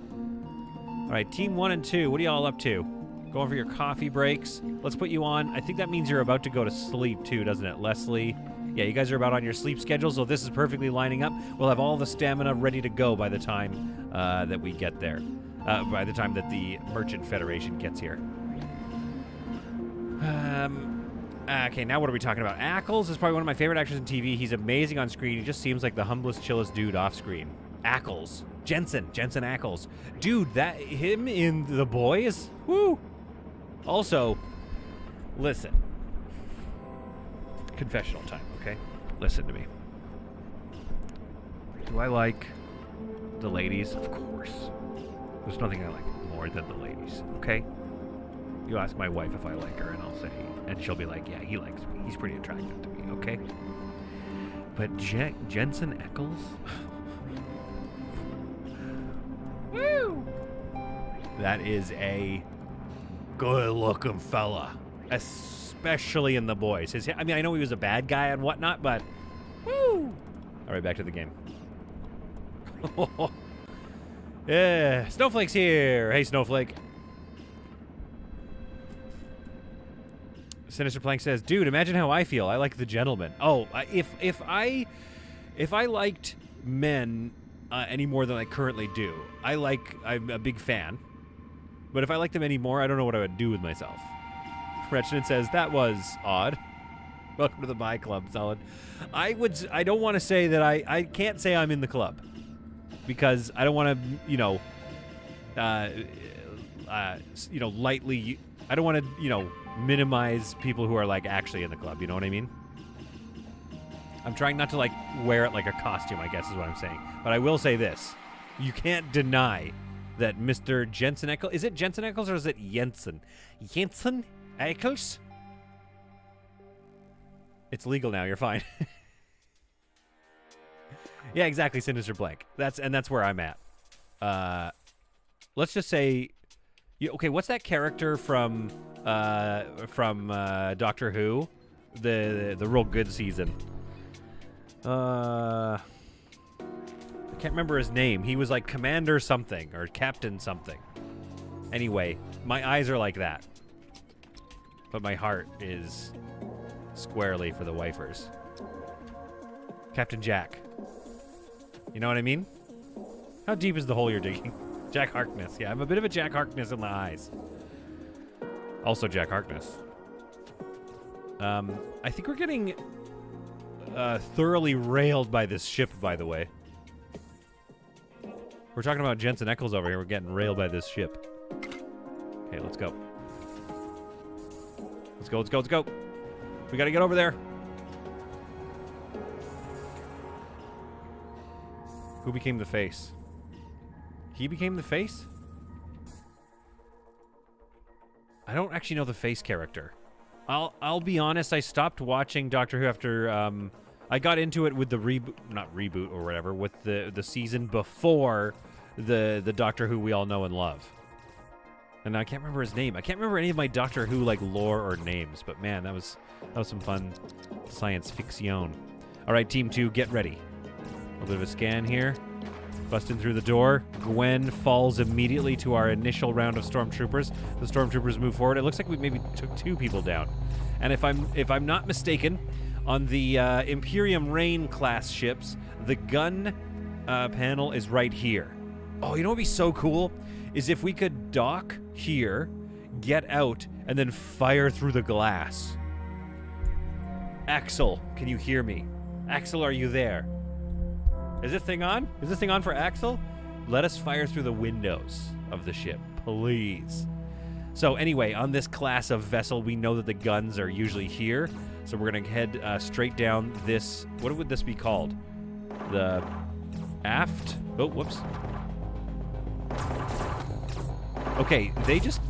All right, team 1 and 2, what are y'all up to? Going for your coffee breaks. Let's put you on. I think that means you're about to go to sleep too, doesn't it, Leslie? Yeah, you guys are about on your sleep schedule, so this is perfectly lining up. We'll have all the stamina ready to go by the time that we get there. By the time that the Merchant Federation gets here. Okay, now what are we talking about? Ackles is probably one of my favorite actors in TV. He's amazing on screen. He just seems like the humblest, chillest dude off screen. Ackles. Jensen Ackles. Dude, that him in The Boys? Woo! Also, listen. Confessional time, okay? Listen to me. Do I like the ladies? Of course. There's nothing I like more than the ladies, okay? You ask my wife if I like her, and I'll say, and she'll be like, yeah, he likes me. He's pretty attractive to me, okay? But Jensen Ackles? Woo! That is a good-looking fella, especially in The Boys. I mean, I know he was a bad guy and whatnot, but woo! All right, back to the game. Yeah, Snowflake's here. Hey, Snowflake. Sinister Plank says, dude, imagine how I feel. I like the gentleman. Oh, if I liked men any more than I currently do, I'm a big fan. But if I liked them any more, I don't know what I would do with myself. Wretched says, that was odd. Welcome to the Buy Club, solid. I don't want to say that I can't say I'm in the club. Because I don't want to, lightly, I don't want to, minimize people who are like actually in the club, you know what I mean? I'm trying not to like wear it like a costume, I guess is what I'm saying. But I will say this. You can't deny that Mr. Jensen Ackles, is it Jensen Ackles or is it Jensen? Jensen Ackles? It's legal now, you're fine. Yeah, exactly, Sinister Blank. That's where I'm at. Let's just say, okay, what's that character from Doctor Who, the real good season? I can't remember his name. He was like Commander something or Captain something. Anyway, my eyes are like that, but my heart is squarely for the wifers. Captain Jack. You know what I mean? How deep is the hole you're digging? Jack Harkness. Yeah, I'm a bit of a Jack Harkness in the eyes. Also Jack Harkness. I think we're getting thoroughly railed by this ship, by the way. We're talking about Jensen Ackles over here. We're getting railed by this ship. Okay, let's go. Let's go. We gotta get over there. Who became the face? He became the face? I don't actually know the face character. I'll be honest, I stopped watching Doctor Who after I got into it with the reboot or whatever, with the season before the Doctor Who we all know and love. And I can't remember his name. I can't remember any of my Doctor Who like lore or names, but man, that was some fun science fiction. All right, Team 2, get ready. A bit of a scan here. Busting through the door. Gwen falls immediately to our initial round of stormtroopers. The stormtroopers move forward. It looks like we maybe took 2 people down. And if I'm not mistaken, On the Imperium Reign class ships, the gun panel is right here. Oh, you know what would be so cool? Is if we could dock here, get out, and then fire through the glass. Axel, can you hear me? Axel, are you there? Is this thing on? Is this thing on for Axel? Let us fire through the windows of the ship, please. So anyway, on this class of vessel, we know that the guns are usually here. So we're going to head straight down this... What would this be called? The aft? Oh, whoops. Okay, they just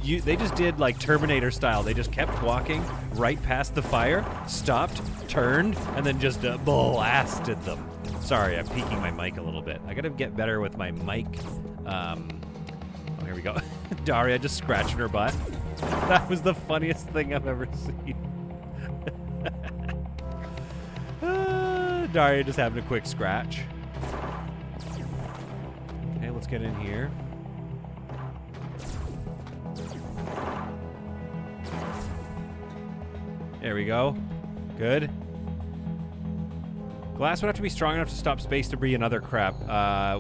did like Terminator style. They just kept walking right past the fire, stopped, turned, and then just blasted them. Sorry, I'm peeking my mic a little bit. I gotta get better with my mic. Oh, here we go. Daria just scratching her butt. That was the funniest thing I've ever seen. Daria just having a quick scratch. Okay, let's get in here. There we go. Good. Glass would have to be strong enough to stop space debris and other crap.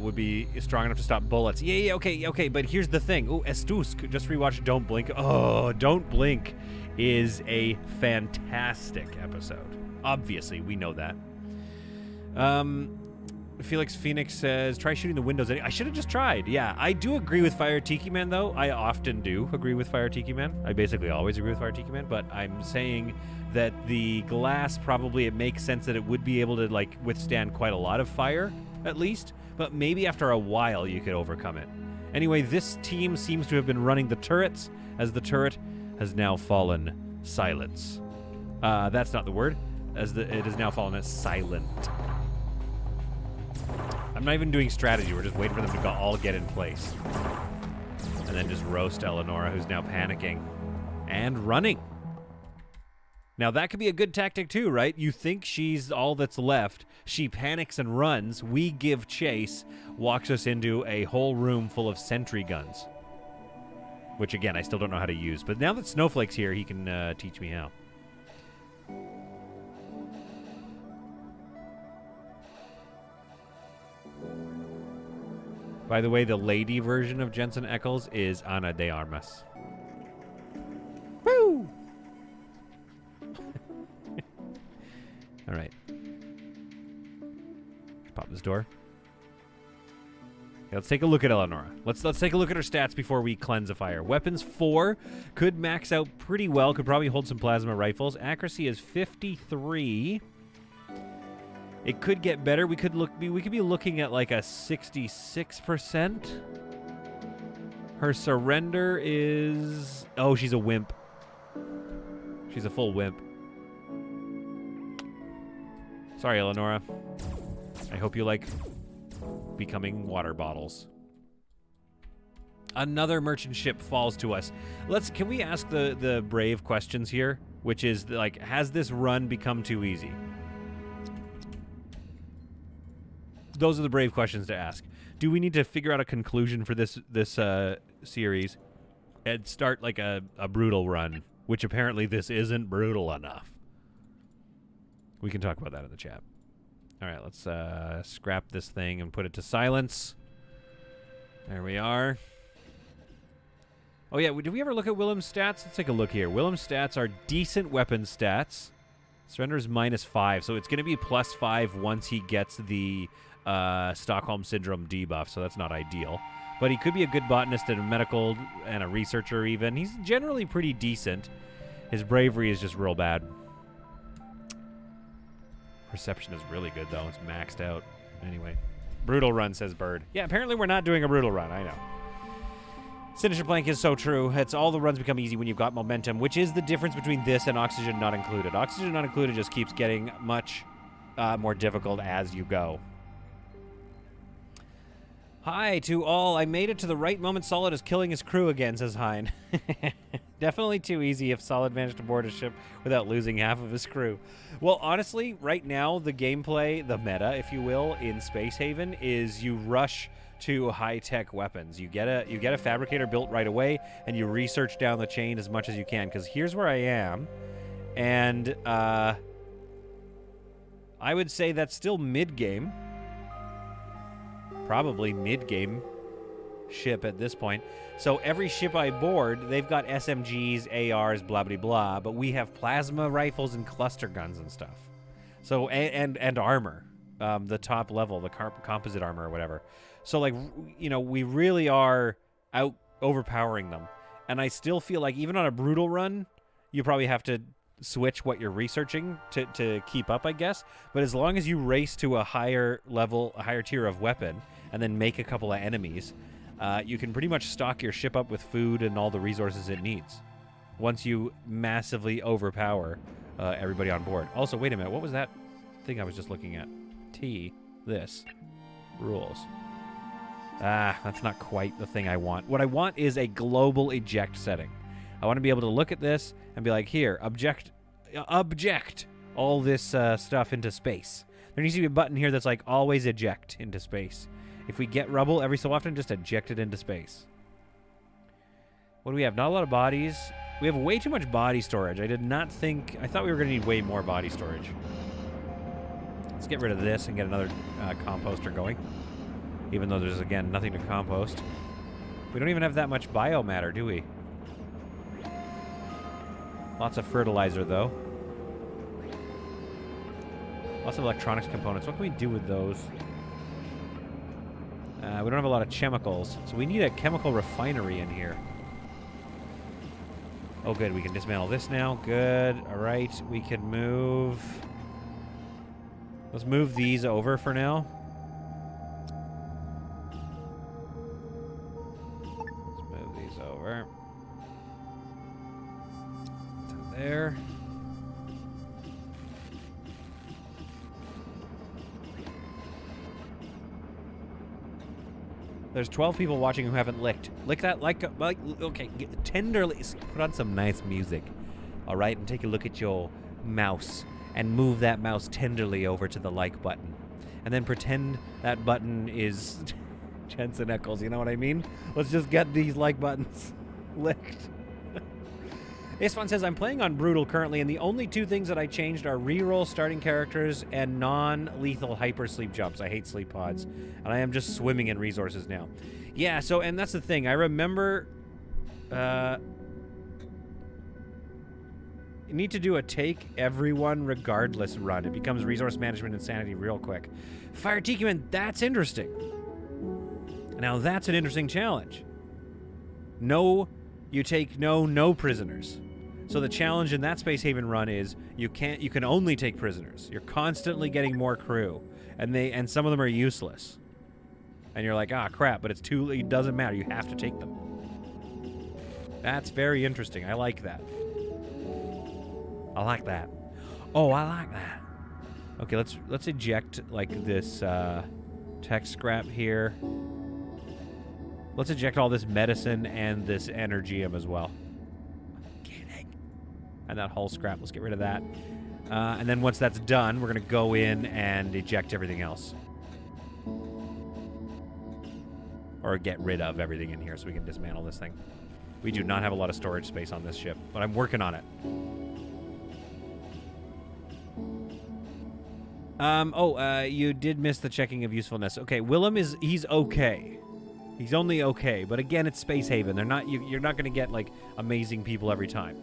Would be strong enough to stop bullets. Yeah, okay, but here's the thing. Oh, Estus, just rewatched Don't Blink. Oh, Don't Blink is a fantastic episode. Obviously, we know that. Felix Phoenix says, try shooting the windows. I should have just tried. Yeah, I do agree with Fire Tiki Man, though. I often do agree with Fire Tiki Man. I basically always agree with Fire Tiki Man, but I'm saying that the glass probably, it makes sense that it would be able to, like, withstand quite a lot of fire, at least, but maybe after a while you could overcome it. Anyway, this team seems to have been running the turrets, as the turret has now fallen silence. That's not the word, it has now fallen as silent. I'm not even doing strategy. We're just waiting for them to all get in place. And then just roast Eleonora, who's now panicking. And running. Now, that could be a good tactic, too, right? You think she's all that's left. She panics and runs. We give chase. Walks us into a whole room full of sentry guns. Which, again, I still don't know how to use. But now that Snowflake's here, he can teach me how. By the way, the lady version of Jensen Ackles is Ana de Armas. Woo! All right. Let's pop this door. Okay, let's take a look at Eleonora. Let's take a look at her stats before we cleanse a fire. Weapons 4 could max out pretty well. Could probably hold some plasma rifles. Accuracy is 53. It could get better. We could be looking at like a 66%. Her surrender is... Oh, she's a wimp. She's a full wimp. Sorry, Eleonora. I hope you like becoming water bottles. Another merchant ship falls to us. Can we ask the brave questions here? Which is, like, has this run become too easy? Those are the brave questions to ask. Do we need to figure out a conclusion for this series and start like a brutal run, which apparently this isn't brutal enough? We can talk about that in the chat. All right, let's scrap this thing and put it to silence. There we are. Oh, yeah, did we ever look at Willem's stats? Let's take a look here. Willem's stats are decent weapon stats. Surrender is -5, so it's going to be +5 once he gets the Stockholm Syndrome debuff, so that's not ideal. But he could be a good botanist and a medical and a researcher even. He's generally pretty decent. His bravery is just real bad. Perception is really good, though. It's maxed out. Anyway. Brutal run, says Bird. Yeah, apparently we're not doing a brutal run. I know. Sinister Plank is so true. It's all the runs become easy when you've got momentum, which is the difference between this and Oxygen Not Included. Oxygen Not Included just keeps getting much more difficult as you go. Hi to all. I made it to the right moment. Solid is killing his crew again, says Hein. Definitely too easy if Solid managed to board a ship without losing half of his crew. Well, honestly, right now, the gameplay, the meta, if you will, in Space Haven is you rush to high-tech weapons. You get a fabricator built right away, and you research down the chain as much as you can, because here's where I am, and I would say that's still mid-game. Probably mid-game ship at this point. So every ship I board, they've got SMGs, ARs, blah, blah, blah, but we have plasma rifles and cluster guns and stuff. So, and armor. The top level, the composite armor or whatever. So, like, you know, we really are overpowering them. And I still feel like even on a brutal run, you probably have to switch what you're researching to keep up, I guess. But as long as you race to a higher level, a higher tier of weapon, and then make a couple of enemies, you can pretty much stock your ship up with food and all the resources it needs once you massively overpower everybody on board. Also, wait a minute. What was that thing I was just looking at? This. Rules. Ah, that's not quite the thing I want. What I want is a global eject setting. I want to be able to look at this and be like, here, object all this stuff into space. There needs to be a button here that's like, always eject into space. If we get rubble every so often, just eject it into space. What do we have? Not a lot of bodies. We have way too much body storage. I thought we were going to need way more body storage. Let's get rid of this and get another composter going. Even though there's, again, nothing to compost. We don't even have that much biomatter, do we? Lots of fertilizer, though. Lots of electronics components. What can we do with those? We don't have a lot of chemicals, so we need a chemical refinery in here. Oh, good. We can dismantle this now. Good. All right. We can move... Let's move these over for now. Let's move these over. To there. There's 12 people watching who haven't licked. Lick that like okay, tenderly put on some nice music. All right, and take a look at your mouse and move that mouse tenderly over to the like button. And then pretend that button is Jensen Eccles, you know what I mean? Let's just get these like buttons licked. Isfan says, I'm playing on Brutal currently, and the only two things that I changed are reroll starting characters and non-lethal hypersleep jumps. I hate sleep pods. And I am just swimming in resources now. Yeah, so, and that's the thing. I remember... you need to do a take everyone regardless run. It becomes resource management insanity real quick. Fire Tiki Man, that's interesting. Now that's an interesting challenge. No, you take no prisoners. So the challenge in that Space Haven run is you can only take prisoners. You're constantly getting more crew, and some of them are useless. And you're like, ah, crap, but it doesn't matter. You have to take them. That's very interesting. I like that. I like that. Oh, I like that. Okay, let's eject like this tech scrap here. Let's eject all this medicine and this energium as well. I'm kidding. And that hull scrap. Let's get rid of that. And then once that's done, we're gonna go in and eject everything else. Or get rid of everything in here so we can dismantle this thing. We do not have a lot of storage space on this ship, but I'm working on it. You did miss the checking of usefulness. Okay, Willem he's okay. He's only okay, but again, it's Space Haven. You're not going to get, like, amazing people every time.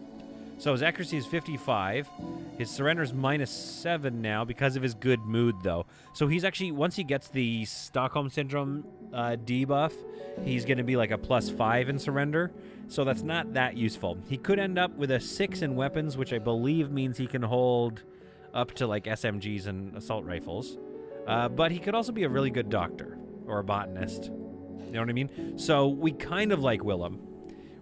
So his accuracy is 55. His surrender is -7 now because of his good mood, though. So he's actually, once he gets the Stockholm Syndrome debuff, he's going to be like a +5 in surrender. So that's not that useful. He could end up with a 6 in weapons, which I believe means he can hold up to, like, SMGs and assault rifles. But he could also be a really good doctor or a botanist. You know what I mean? So we kind of like Willem.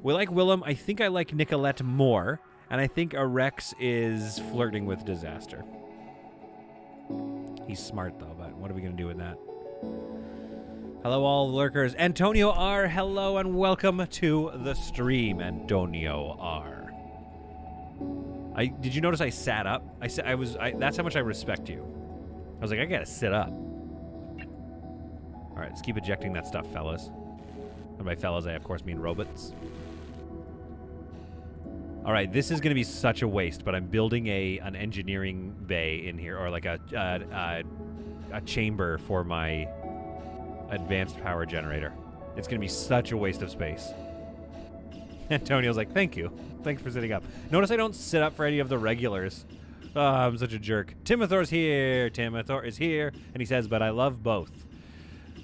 We like Willem. I think I like Nicolette more. And I think Arex is flirting with disaster. He's smart, though, but what are we going to do with that? Hello, all lurkers. Antonio R., hello, and welcome to the stream, Antonio R. Did you notice I sat up? That's how much I respect you. I was like, I got to sit up. All right, let's keep ejecting that stuff, fellas. And by fellas, I, of course, mean robots. All right, this is going to be such a waste, but I'm building an engineering bay in here, or like a chamber for my advanced power generator. It's going to be such a waste of space. Antonio's like, thank you. Thanks for sitting up. Notice I don't sit up for any of the regulars. Oh, I'm such a jerk. Timothor's here. Timothor is here. And he says, but I love both.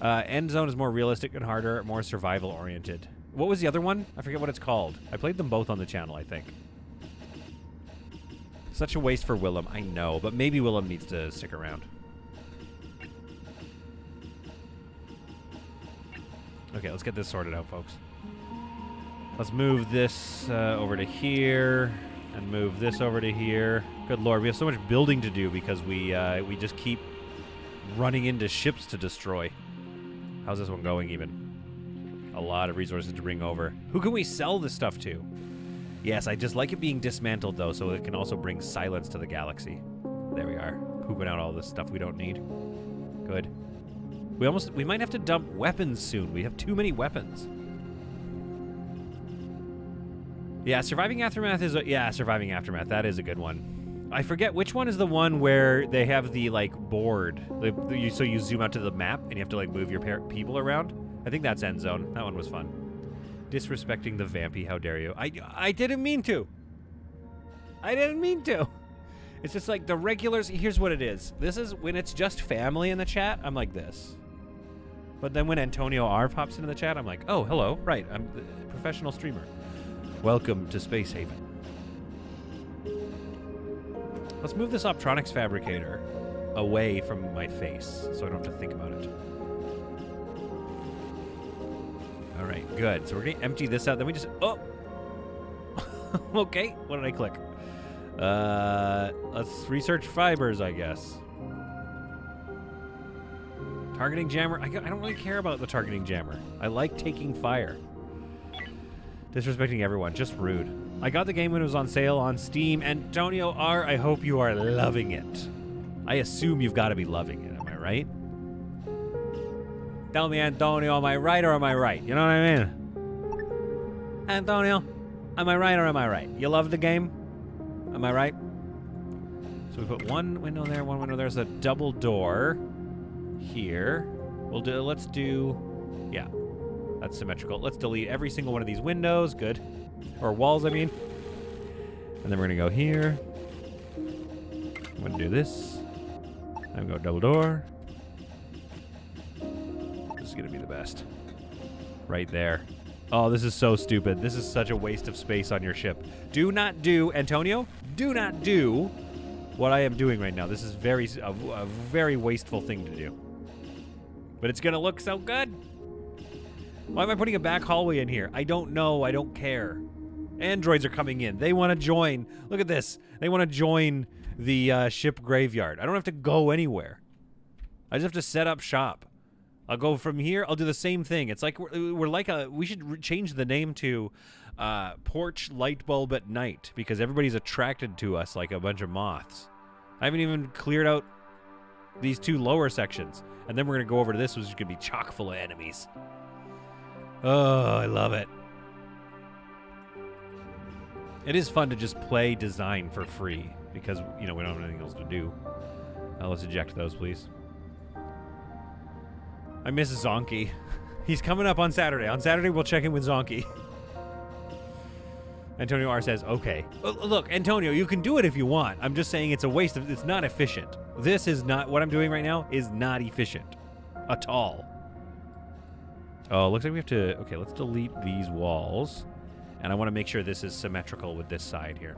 End Zone is more realistic and harder, more survival-oriented. What was the other one? I forget what it's called. I played them both on the channel, I think. Such a waste for Willem. I know, but maybe Willem needs to stick around. Okay, let's get this sorted out, folks. Let's move this over to here, and move this over to here. Good lord, we have so much building to do because we just keep running into ships to destroy. How's this one going even? A lot of resources to bring over. Who can we sell this stuff to? Yes, I just like it being dismantled, though, so it can also bring silence to the galaxy. There we are, pooping out all this stuff we don't need. Good. We might have to dump weapons soon. We have too many weapons. Yeah, Surviving Aftermath is Surviving Aftermath. That is a good one. I forget which one is the one where they have the, like, board. So you zoom out to the map, and you have to, like, move your people around. I think that's End Zone. That one was fun. Disrespecting the Vampy, how dare you. I didn't mean to. I didn't mean to. It's just like the regulars, here's what it is. This is when it's just family in the chat, I'm like this. But then when Antonio R pops into the chat, I'm like, oh, hello. Right, I'm the professional streamer. Welcome to Space Haven. Let's move this Optronics fabricator away from my face so I don't have to think about it. All right, good. So we're going to empty this out. Then we just... Oh! Okay, what did I click? Let's research fibers, I guess. Targeting jammer. I don't really care about the targeting jammer. I like taking fire. Disrespecting everyone. Just rude. I got the game when it was on sale on Steam. Antonio R., I hope you are loving it. I assume you've got to be loving it. Am I right? Tell me, Antonio, am I right or am I right? You know what I mean? Antonio, am I right or am I right? You love the game? Am I right? So we put one window there, one window there. There's a double door here. Let's do, yeah, that's symmetrical. Let's delete every single one of these windows. Good. Or walls, I mean. And then we're going to go here. I'm going to do this. I'm going to go double door. This is going to be the best. Right there. Oh, this is so stupid. This is such a waste of space on your ship. Do not do, Antonio, do not do what I am doing right now. This is a very wasteful thing to do. But it's going to look so good. Why am I putting a back hallway in here? I don't know. I don't care. Androids are coming in. They want to join. Look at this. They want to join the ship graveyard. I don't have to go anywhere. I just have to set up shop. I'll go from here. I'll do the same thing. It's like we're like we should change the name to Porch Light Bulb at Night because everybody's attracted to us like a bunch of moths. I haven't even cleared out these two lower sections. And then we're going to go over to this, which is going to be chock full of enemies. Oh, I love it. It is fun to just play design for free because, you know, we don't have anything else to do. Let's eject those, please. I miss Zonky. He's coming up on Saturday. On Saturday, we'll check in with Zonky. Antonio R says, okay. Look, Antonio, you can do it if you want. I'm just saying it's a waste of... It's not efficient. This is not... What I'm doing right now is not efficient. At all. Oh, looks like we have to... Okay, let's delete these walls. And I want to make sure this is symmetrical with this side here.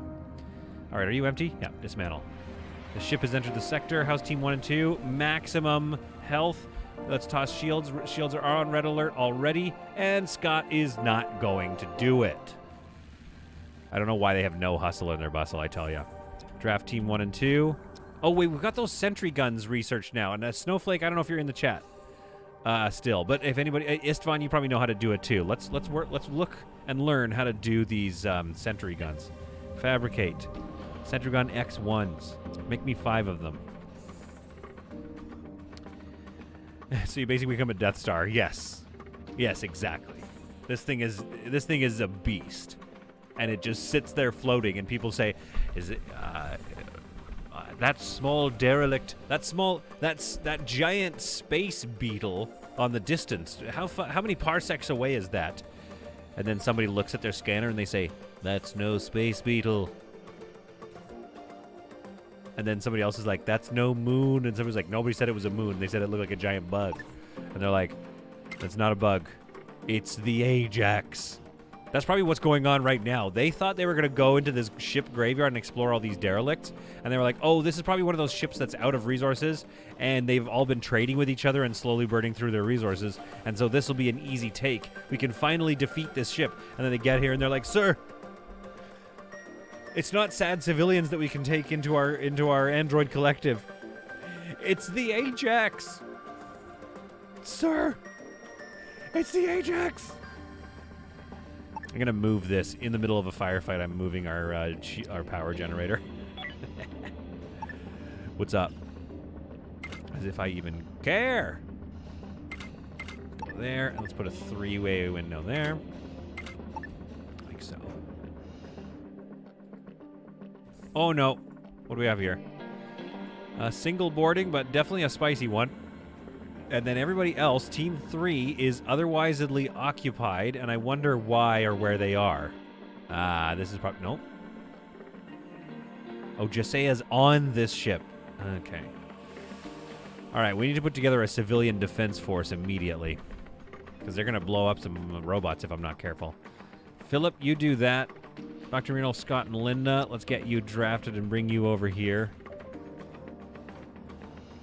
All right, are you empty? Yeah, dismantle. The ship has entered the sector. How's Team 1 and 2? Maximum health. Let's toss shields. Shields are on red alert already. And Scott is not going to do it. I don't know why they have no hustle in their bustle, I tell ya. Draft Team 1 and 2. Oh, wait, we've got those sentry guns researched now. And Snowflake, I don't know if you're in the chat still. But if anybody... Istvan, you probably know how to do it, too. Let's look and learn how to do these sentry guns. Fabricate. Sentry gun X1s. Make me 5 of them. So you basically become a Death Star. Yes. Yes, exactly. This thing is a beast. and it just sits there floating, and people say, is it that small derelict, that's that giant space beetle on the distance, how many parsecs away is that? And then somebody looks at their scanner and they say, that's no space beetle. And then somebody else is like, that's no moon. And somebody's like, nobody said it was a moon. They said it looked like a giant bug. And they're like, that's not a bug. It's the Ajax. That's probably what's going on right now. They thought they were going to go into this ship graveyard and explore all these derelicts. And they were like, oh, this is probably one of those ships that's out of resources. And they've all been trading with each other and slowly burning through their resources. And so this will be an easy take. We can finally defeat this ship. And then they get here and they're like, sir, it's not sad civilians that we can take into our android collective. It's the Ajax. Sir, it's the Ajax. I'm gonna move this in the middle of a firefight. I'm moving our power generator. What's up? As if I even care. Go there, and let's put a three-way window there. Like so. Oh no! What do we have here? A single boarding, but definitely a spicy one. And then everybody else, Team 3, is otherwisedly occupied, and I wonder why or where they are. This is probably... Nope. Oh, Jasea's on this ship. Okay. All right, we need to put together a civilian defense force immediately, because they're going to blow up some robots if I'm not careful. Philip, you do that. Dr. Reno, Scott, and Linda, let's get you drafted and bring you over here.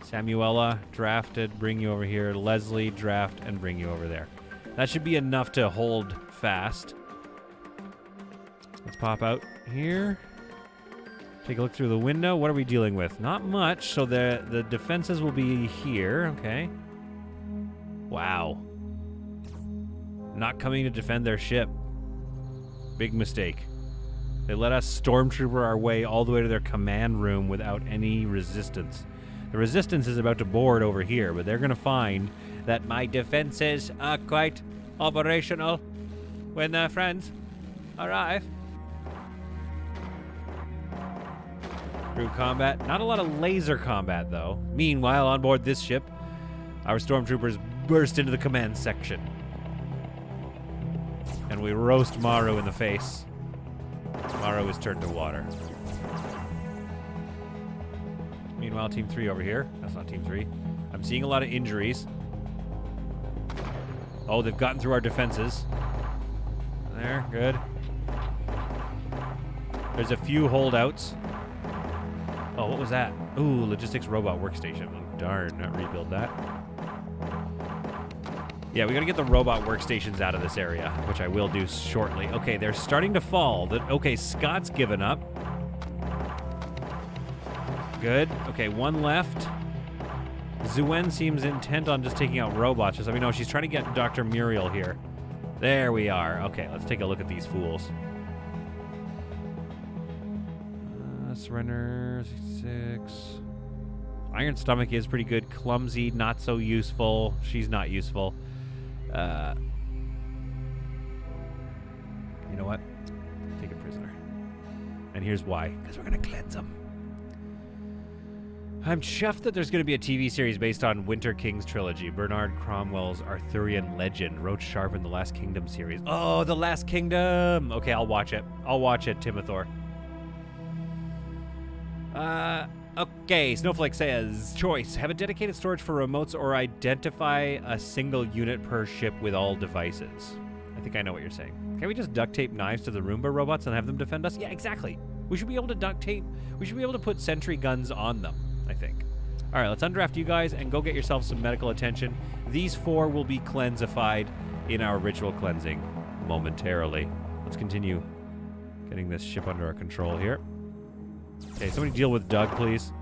Samuela, drafted, bring you over here. Leslie, draft, and bring you over there. That should be enough to hold fast. Let's pop out here. Take a look through the window. What are we dealing with? Not much, so the defenses will be here. Okay. Wow. Not coming to defend their ship. Big mistake. They let us stormtrooper our way all the way to their command room without any resistance. The resistance is about to board over here, but they're going to find that my defenses are quite operational when their friends arrive. Through combat. Not a lot of laser combat, though. Meanwhile, on board this ship, our stormtroopers burst into the command section. And we roast Maru in the face. Maru is turned to water. Meanwhile, Team 3 over here. That's not Team 3. I'm seeing a lot of injuries. Oh, they've gotten through our defenses. There, good. There's a few holdouts. Oh, what was that? Ooh, logistics robot workstation. Oh, darn, not rebuild that. Yeah, we gotta get the robot workstations out of this area, which I will do shortly. Okay, they're starting to fall. Okay, Scott's given up. Good. Okay, one left. Zuen seems intent on just taking out robots. Just let me know. She's trying to get Dr. Muriel here. There we are. Okay, let's take a look at these fools. Surrender, 66. Iron Stomach is pretty good. Clumsy, not so useful. She's not useful. You know what? Take a prisoner. And here's why. Because we're going to cleanse them. I'm chuffed that there's going to be a TV series based on Winter King's trilogy. Bernard Cromwell's Arthurian legend. Wrote Sharp in the Last Kingdom series. Oh, The Last Kingdom! Okay, I'll watch it. I'll watch it, Timothor. Okay, Snowflake says, choice. Have a dedicated storage for remotes or identify a single unit per ship with all devices. I think I know what you're saying. Can we just duct tape knives to the Roomba robots and have them defend us? Yeah, exactly. We should be able to duct tape. We should be able to put sentry guns on them, I think. All right, let's undraft you guys and go get yourself some medical attention. These 4 will be cleansified in our ritual cleansing momentarily. Let's continue getting this ship under our control here. Okay, somebody deal with Doug, please.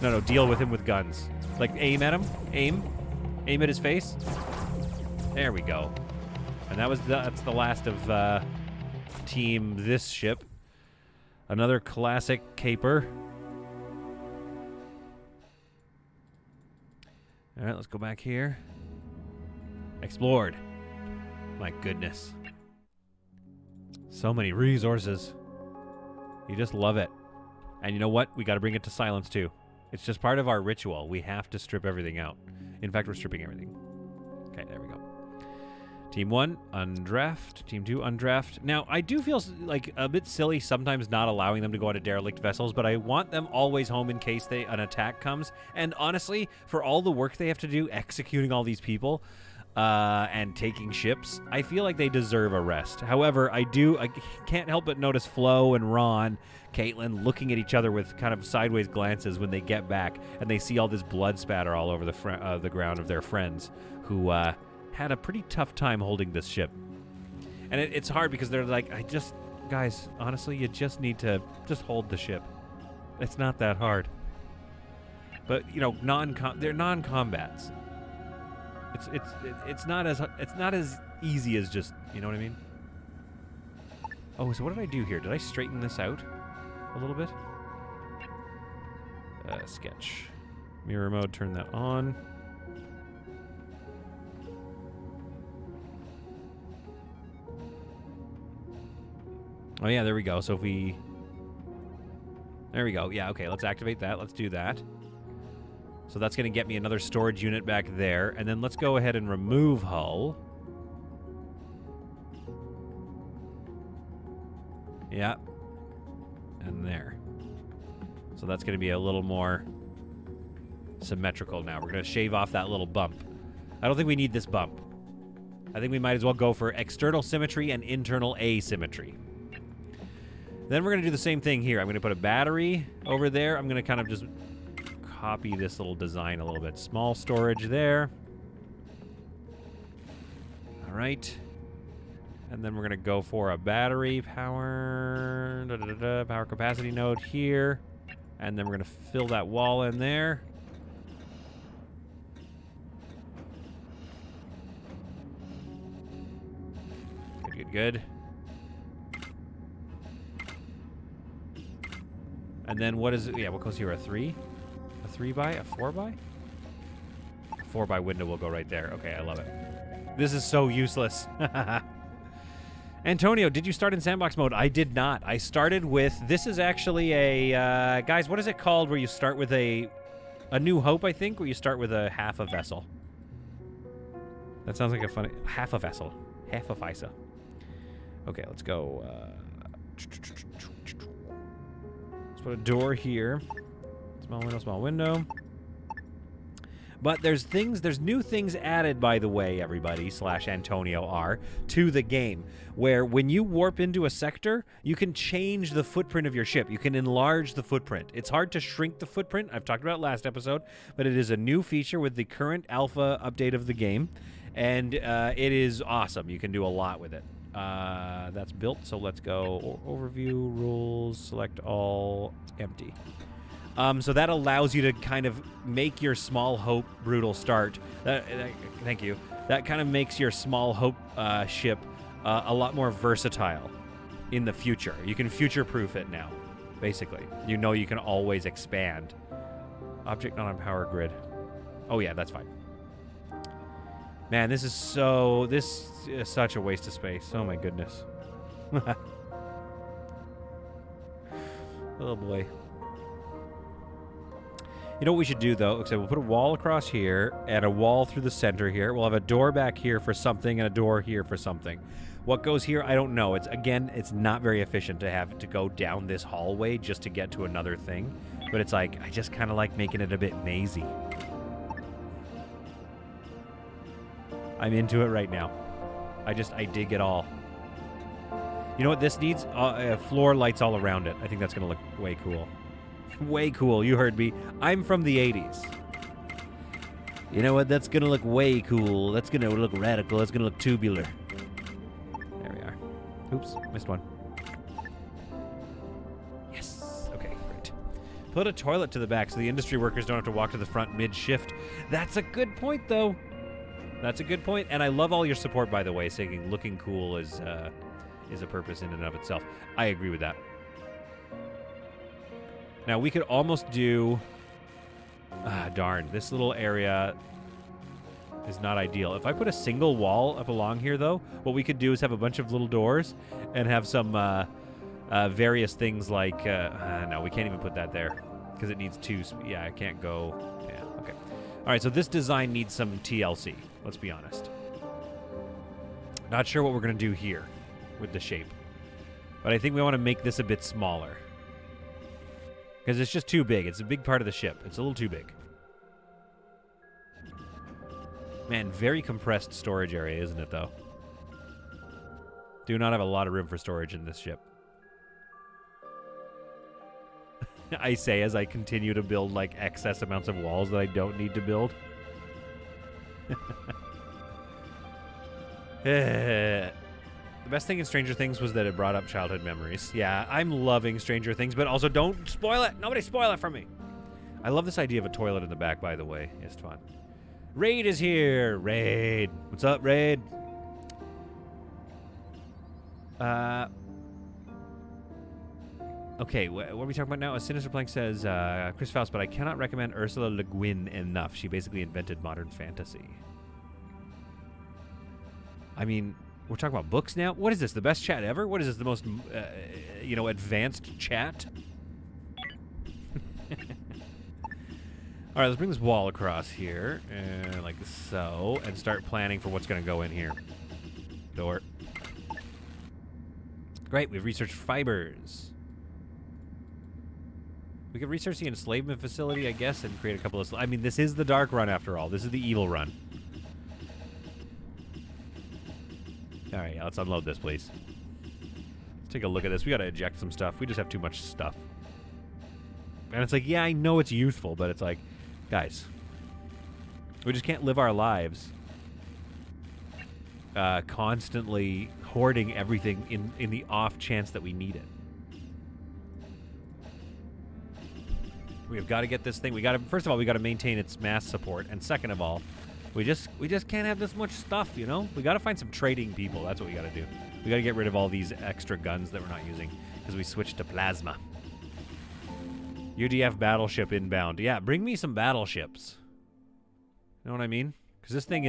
No, deal with him with guns. Like, aim at him. Aim. Aim at his face. There we go. And that's the last of team this ship. Another classic caper. All right, let's go back here. Explored. My goodness. So many resources. You just love it. And you know what? We got to bring it to silence too. It's just part of our ritual. We have to strip everything out. In fact, we're stripping everything. Okay, there we go. Team 1, undraft. Team 2, undraft. Now, I do feel like a bit silly sometimes not allowing them to go onto derelict vessels, but I want them always home in case an attack comes. And honestly, for all the work they have to do executing all these people and taking ships, I feel like they deserve a rest. However, I can't help but notice Flo and Ron, Caitlin, looking at each other with kind of sideways glances when they get back and they see all this blood spatter all over the ground of their friends who had a pretty tough time holding this ship. And it's hard because they're like, guys, honestly, you just need to just hold the ship. It's not that hard. But, you know, they're non-combats. It's not as easy as just, you know what I mean? Oh, so what did I do here? Did I straighten this out a little bit? Sketch. Mirror mode, turn that on. Oh yeah, there we go. So if there we go. Yeah, okay, let's activate that. Let's do that. So that's going to get me another storage unit back there. And then let's go ahead and remove hull. Yeah. And there. So that's going to be a little more symmetrical now. We're going to shave off that little bump. I don't think we need this bump. I think we might as well go for external symmetry and internal asymmetry. Then we're going to do the same thing here. I'm going to put a battery over there. I'm going to kind of just copy this little design a little bit. Small storage there. All right. And then we're going to go for a battery power, power capacity node here. And then we're going to fill that wall in there. Good, good, good. And then what is it? Yeah, what goes here? A 3? A 3 by? A 4 by? A 4 by window will go right there. Okay, I love it. This is so useless. Antonio, did you start in sandbox mode? I did not. I started with, this is actually a, guys, what is it called where you start with a New Hope, I think, where you start with a half a vessel. That sounds like a funny, half a vessel. Half a FISA. Okay, let's go, let's put a door here. Small window, small window. But there's new things added, by the way, everybody, /Antonio R, to the game, where when you warp into a sector, you can change the footprint of your ship. You can enlarge the footprint. It's hard to shrink the footprint. I've talked about it last episode, but it is a new feature with the current alpha update of the game, and it is awesome. You can do a lot with it. That's built, so let's go overview, rules, select all, empty. So that allows you to kind of make your Small Hope brutal start. Thank you. That kind of makes your Small Hope ship a lot more versatile in the future. You can future-proof it now, basically. You know you can always expand. Object not on power grid. Oh yeah, that's fine. Man, this is such a waste of space. Oh my goodness. Oh boy. You know what we should do, though? Except we'll put a wall across here and a wall through the center here. We'll have a door back here for something and a door here for something. What goes here, I don't know. It's not very efficient to have to go down this hallway just to get to another thing. But it's like, I just kind of like making it a bit mazy. I'm into it right now. I dig it all. You know what this needs? Floor lights all around it. I think that's going to look way cool. Way cool. You heard me. I'm from the 80s. You know what? That's going to look way cool. That's going to look radical. That's going to look tubular. There we are. Oops. Missed one. Yes. Okay, great. Put a toilet to the back so the industry workers don't have to walk to the front mid-shift. That's a good point, though. That's a good point. And I love all your support, by the way, saying looking cool is a purpose in and of itself. I agree with that. Now, we could almost do... darn. This little area... is not ideal. If I put a single wall up along here, though, what we could do is have a bunch of little doors and have some various things like... no, we can't even put that there because it needs two... Yeah, I can't go... Yeah, okay. All right, so this design needs some TLC. Let's be honest. Not sure what we're going to do here with the shape. But I think we want to make this a bit smaller. Because it's just too big. It's a big part of the ship. It's a little too big. Man, very compressed storage area, isn't it, though? Do not have a lot of room for storage in this ship. I say as I continue to build, like, excess amounts of walls that I don't need to build. The best thing in Stranger Things was that it brought up childhood memories. Yeah, I'm loving Stranger Things, but also don't spoil it. Nobody spoil it for me. I love this idea of a toilet in the back, by the way. It's fun. Raid is here. Raid. What's up, Raid? Okay, what are we talking about now? A Sinister Plank says, Chris Faust, but I cannot recommend Ursula Le Guin enough. She basically invented modern fantasy. I mean, we're talking about books now? What is this, the best chat ever? What is this, the most, advanced chat? All right, let's bring this wall across here, like so, and start planning for what's going to go in here. Door. Great, we've researched fibers. We could research the enslavement facility, I guess, and create a couple of... I mean, this is the dark run, after all. This is the evil run. All right, yeah, let's unload this, please. Let's take a look at this. We got to eject some stuff. We just have too much stuff. And it's like, yeah, I know it's useful, but it's like, guys, we just can't live our lives constantly hoarding everything in the off chance that we need it. We've got to get this thing. We got to, first of all, we got to maintain its mass support, and second of all, we just can't have this much stuff, you know? We got to find some trading people. That's what we got to do. We got to get rid of all these extra guns that we're not using because we switched to plasma. UDF battleship inbound. Yeah, bring me some battleships. You know what I mean? Because this thing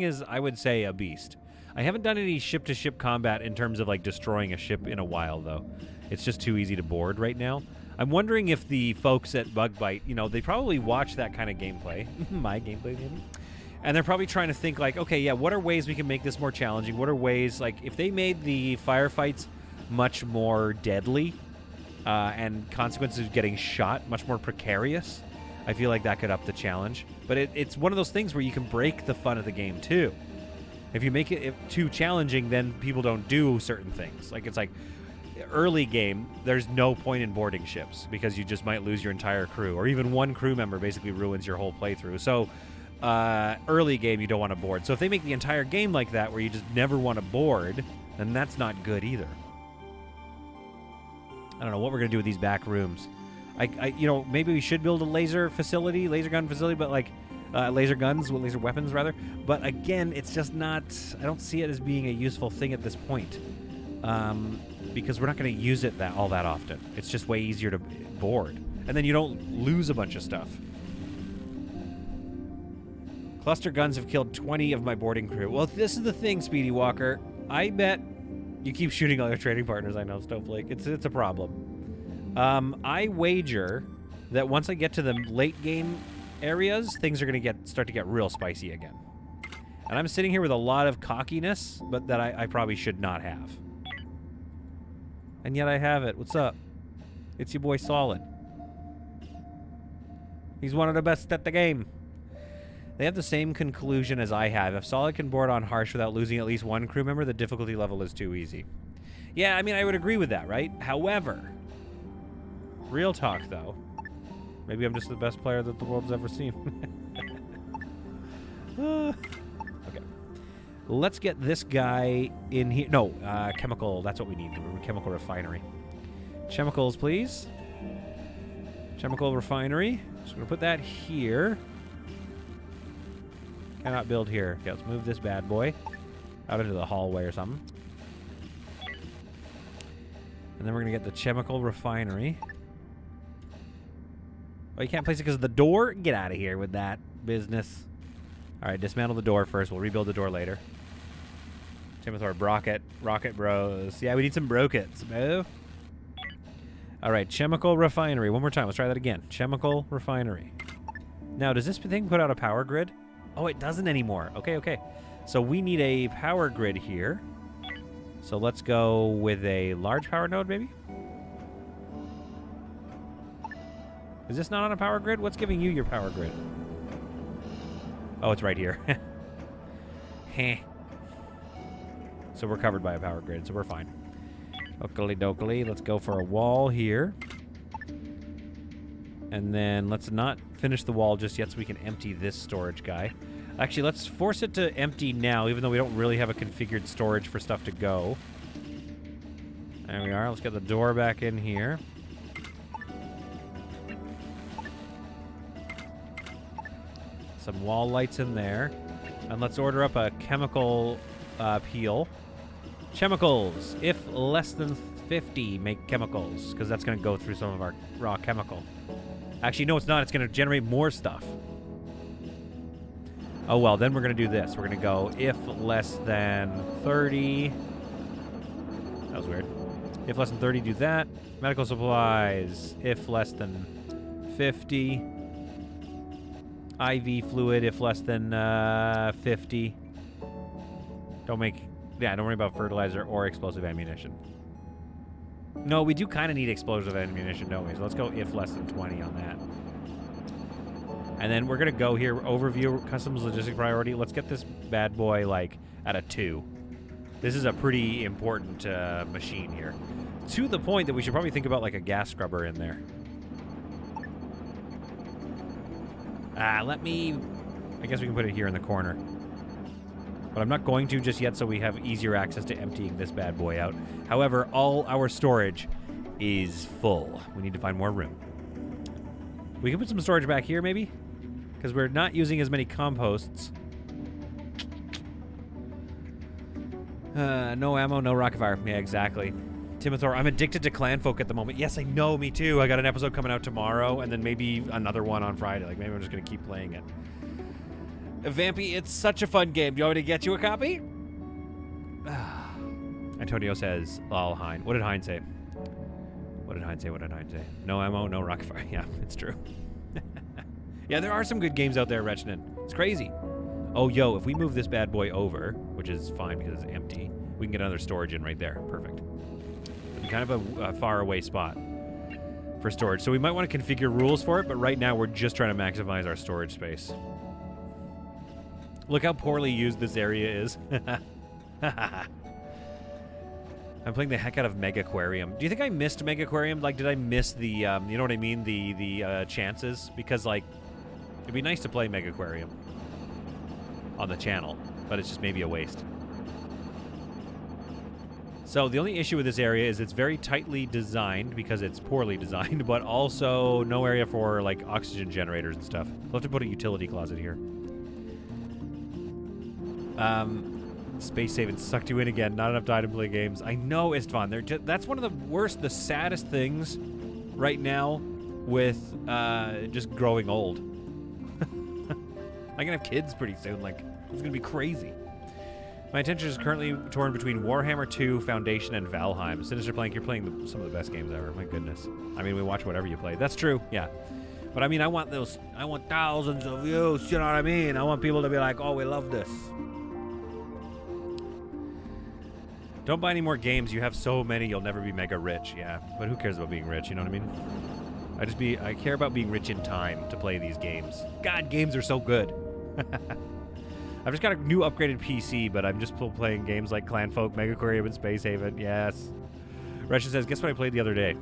is, I would say, a beast. I haven't done any ship-to-ship combat in terms of, like, destroying a ship in a while, though. It's just too easy to board right now. I'm wondering if the folks at Bug Bite, you know, they probably watch that kind of gameplay. My gameplay, maybe. And they're probably trying to think, like, okay, yeah, what are ways we can make this more challenging? What are ways, like, if they made the firefights much more deadly and consequences of getting shot much more precarious, I feel like that could up the challenge. But it's one of those things where you can break the fun of the game, too. If you make it too challenging, then people don't do certain things. Like, it's like... early game, there's no point in boarding ships because you just might lose your entire crew, or even one crew member basically ruins your whole playthrough. So early game, you don't want to board. So if they make the entire game like that, where you just never want to board, then that's not good either. I don't know what we're gonna do with these back rooms. You know, maybe we should build a laser gun facility, but like laser weapons rather. But again, it's just not. I don't see it as being a useful thing at this point. Because we're not going to use it all that often. It's just way easier to board. And then you don't lose a bunch of stuff. Cluster guns have killed 20 of my boarding crew. Well, this is the thing, Speedy Walker. I bet you keep shooting all your trading partners. I know, Snowflake. It's a problem. I wager that once I get to the late game areas, things are going to start to get real spicy again. And I'm sitting here with a lot of cockiness, but that I probably should not have. And yet I have it. What's up? It's your boy Solid. He's one of the best at the game. They have the same conclusion as I have. If Solid can board on Harsh without losing at least one crew member, the difficulty level is too easy. Yeah, I mean, I would agree with that, right? However, real talk, though. Maybe I'm just the best player that the world's ever seen. Okay. Let's get this guy in here. No, chemical. That's what we need. Chemical refinery. Chemicals, please. Chemical refinery. So we're going to put that here. Cannot build here. Okay, let's move this bad boy out into the hallway or something. And then we're going to get the chemical refinery. Oh, you can't place it because of the door? Get out of here with that business. All right, dismantle the door first. We'll rebuild the door later. Timothor, Rocket Bros. Yeah, we need some brockets, bro. All right, chemical refinery. One more time. Let's try that again. Chemical refinery. Now, does this thing put out a power grid? Oh, it doesn't anymore. Okay, okay. So we need a power grid here. So let's go with a large power node, maybe? Is this not on a power grid? What's giving you your power grid? Oh, it's right here. Heh. So we're covered by a power grid, so we're fine. Oakley dokley. Let's go for a wall here. And then let's not finish the wall just yet so we can empty this storage guy. Actually, let's force it to empty now, even though we don't really have a configured storage for stuff to go. There we are. Let's get the door back in here. Some wall lights in there. And let's order up a chemical peel. Chemicals. If less than 50, make chemicals. Because that's going to go through some of our raw chemical. Actually, no, it's not. It's going to generate more stuff. Oh, well, then we're going to do this. We're going to go if less than 30. That was weird. If less than 30, do that. Medical supplies. If less than 50. IV fluid if less than 50. Don't worry about fertilizer or explosive ammunition. No, we do kind of need explosive ammunition, don't we? So let's go if less than 20 on that. And then we're going to go here, overview, customs logistic priority. Let's get this bad boy, like, at a 2. This is a pretty important machine here. To the point that we should probably think about, like, a gas scrubber in there. I guess we can put it here in the corner. But I'm not going to just yet so we have easier access to emptying this bad boy out. However, all our storage is full. We need to find more room. We can put some storage back here, maybe? Because we're not using as many composts. No ammo, no rocket fire. Yeah, exactly. Timothor, I'm addicted to Clanfolk at the moment. Yes, I know, me too. I got an episode coming out tomorrow, and then maybe another one on Friday. Like, maybe I'm just going to keep playing it. Vampy, it's such a fun game. Do you want me to get you a copy? Antonio says, lol, Hein. What did Hein say? What did Hein say? No ammo, no rocket fire. Yeah, it's true. Yeah, there are some good games out there, Rechnin. It's crazy. Oh, yo, if we move this bad boy over, which is fine because it's empty, we can get another storage in right there. Perfect. Kind of a far away spot for storage. So we might want to configure rules for it, but right now we're just trying to maximize our storage space. Look how poorly used this area is. I'm playing the heck out of Megaquarium. Do you think I missed Megaquarium? Like, did I miss the, you know what I mean? The chances? Because, like, it'd be nice to play Megaquarium on the channel, but it's just maybe a waste. So the only issue with this area is it's very tightly designed because it's poorly designed, but also no area for, like, oxygen generators and stuff. We'll have to put a utility closet here. Space saving sucked you in again. Not enough time to play games. I know, Istvan. That's one of the worst, the saddest things right now with just growing old. I'm going to have kids pretty soon. Like, it's going to be crazy. My attention is currently torn between Warhammer 2, Foundation, and Valheim. Sinister Plank, you're playing some of the best games ever. My goodness. I mean, we watch whatever you play. That's true, yeah. But I mean, I want thousands of views, you know what I mean? I want people to be like, oh, we love this. Don't buy any more games. You have so many, you'll never be mega rich. Yeah, but who cares about being rich, you know what I mean? I care about being rich in time to play these games. God, games are so good. I've just got a new upgraded PC, but I'm just playing games like Clanfolk, Megaquarium, and Space Haven. Yes. Retchin says, guess what I played the other day?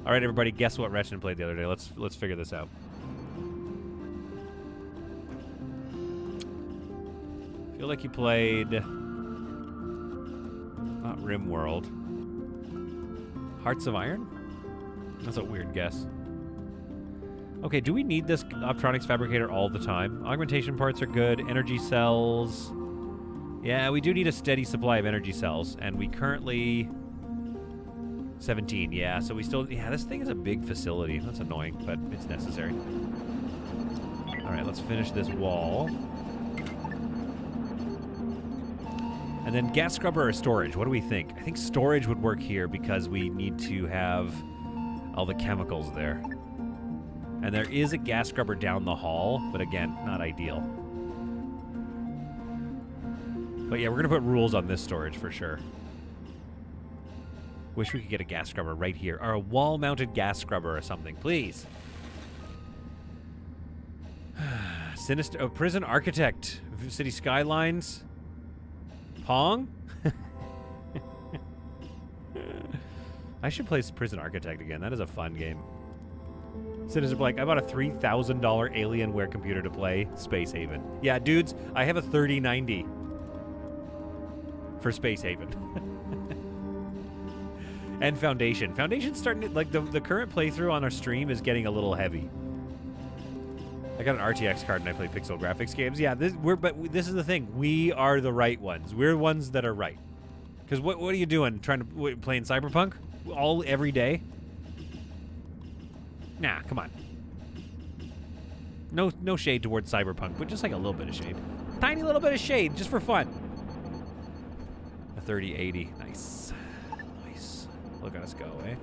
All right, everybody, guess what Retchin played the other day. Let's figure this out. I feel like you played... not RimWorld. Hearts of Iron? That's a weird guess. Okay, do we need this optronics fabricator all the time? Augmentation parts are good. Energy cells. Yeah, we do need a steady supply of energy cells. And we currently... 17, yeah. So we still... Yeah, this thing is a big facility. That's annoying, but it's necessary. Alright, let's finish this wall. And then gas scrubber or storage? What do we think? I think storage would work here because we need to have all the chemicals there. And there is a gas scrubber down the hall, but again, not ideal. But yeah, we're going to put rules on this storage for sure. Wish we could get a gas scrubber right here. Or a wall-mounted gas scrubber or something, please. Sinister... Oh, prison architect. City skylines. Pong? I should play Prison Architect again. That is a fun game. Sinister Blank, I bought a $3,000 Alienware computer to play Space Haven. Yeah, dudes, I have a 3090 for Space Haven. And Foundation. Foundation's starting to, like, the current playthrough on our stream is getting a little heavy. I got an RTX card and I play pixel graphics games. Yeah, but this is the thing. We are the right ones. We're the ones that are right. Because what are you doing? Playing Cyberpunk every day? Nah, come on. No shade towards Cyberpunk, but just like a little bit of shade. Tiny little bit of shade, just for fun. A 3080. Nice. Nice. Look at us go, eh?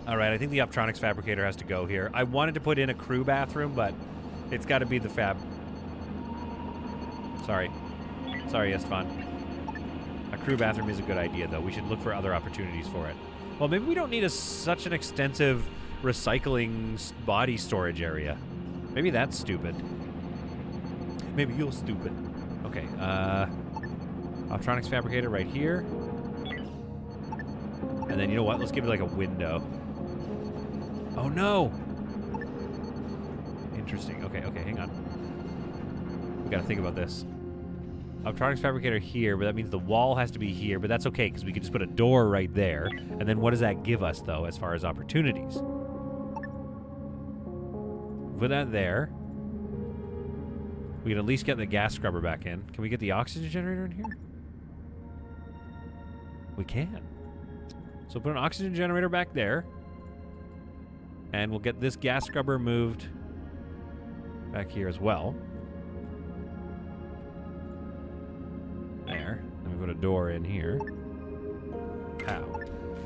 All right, I think the Optronics fabricator has to go here. I wanted to put in a crew bathroom, but it's got to be the fab. Sorry. Sorry, Estefan. A crew bathroom is a good idea, though. We should look for other opportunities for it. Well, maybe we don't need such an extensive recycling body storage area. Maybe that's stupid. Maybe you're stupid. Okay, Optronics fabricator right here. And then, you know what? Let's give it like a window. Oh, no! Interesting. Okay, hang on. We gotta think about this. Optronics fabricator here, but that means the wall has to be here, but that's okay, because we could just put a door right there. And then what does that give us, though, as far as opportunities? Put that there. We can at least get the gas scrubber back in. Can we get the oxygen generator in here? We can. So put an oxygen generator back there. And we'll get this gas scrubber moved back here as well. There. Then we put a door in here. Pow.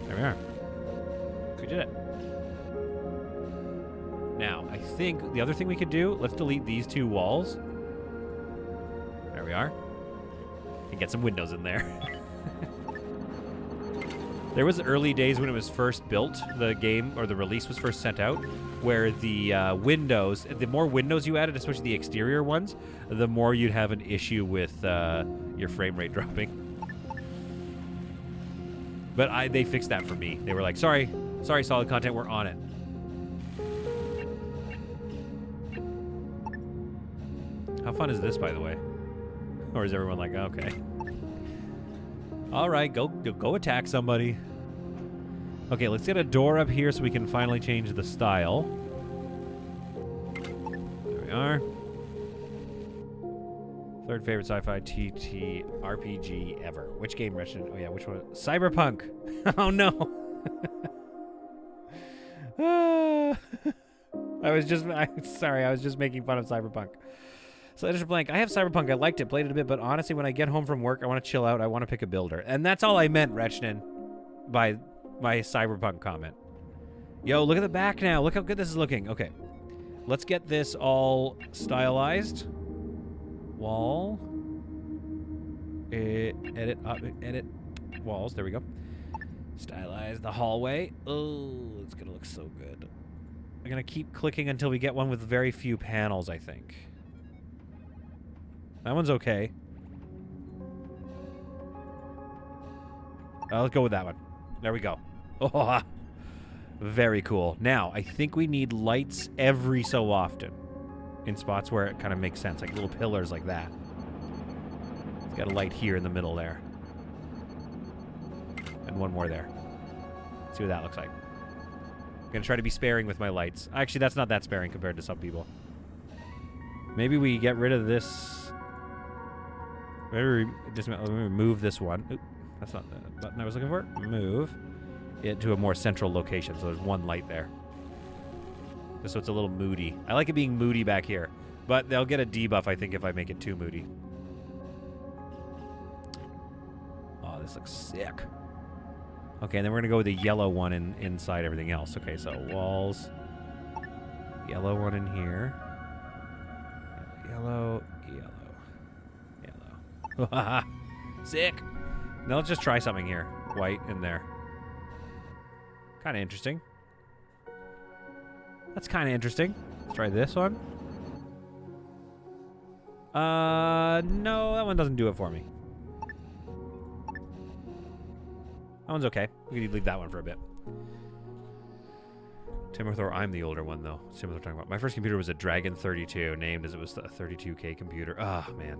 There we are. We did it. Now, I think the other thing we could do, let's delete these two walls. There we are. And get some windows in there. There was early days when it was first built, the game, or the release was first sent out, where the windows, the more windows you added, especially the exterior ones, the more you'd have an issue with your frame rate dropping. But they fixed that for me. They were like, sorry, solid content, we're on it. How fun is this, by the way? Or is everyone like, okay. All right, go attack somebody. Okay, let's get a door up here so we can finally change the style. There we are. Third favorite sci-fi TT RPG ever. Which game, Richard? Oh yeah, which one? Cyberpunk. Oh no. Sorry, I was just making fun of Cyberpunk. So Editor Blank, I have Cyberpunk. I liked it, played it a bit, but honestly, when I get home from work, I want to chill out. I want to pick a builder. And that's all I meant, Rechnin, by my Cyberpunk comment. Yo, look at the back now. Look how good this is looking. Okay. Let's get this all stylized. Wall. Edit. Edit. Walls. There we go. Stylize the hallway. Oh, it's going to look so good. I'm going to keep clicking until we get one with very few panels, I think. That one's okay. Let's go with that one. There we go. Oh, very cool. Now, I think we need lights every so often in spots where it kind of makes sense, like little pillars like that. It's got a light here in the middle there. And one more there. See what that looks like. I'm going to try to be sparing with my lights. Actually, that's not that sparing compared to some people. Maybe we get rid of this... Maybe just move this one. Oop, that's not the button I was looking for. Move it to a more central location, so there's one light there. Just so it's a little moody. I like it being moody back here, but they'll get a debuff, I think, if I make it too moody. this looks sick. Okay, and then we're gonna go with the yellow one inside everything else. Okay, so walls. Yellow one in here. Yellow, yellow, yellow. Sick. Now let's just try something here. White in there. Kind of interesting. That's kind of interesting. Let's try this one. No, that one doesn't do it for me. That one's okay. We can leave that one for a bit. Timothy, I'm the older one, though. What's Timothy talking about? My first computer was a Dragon 32, named as it was a 32K computer. Ah, man.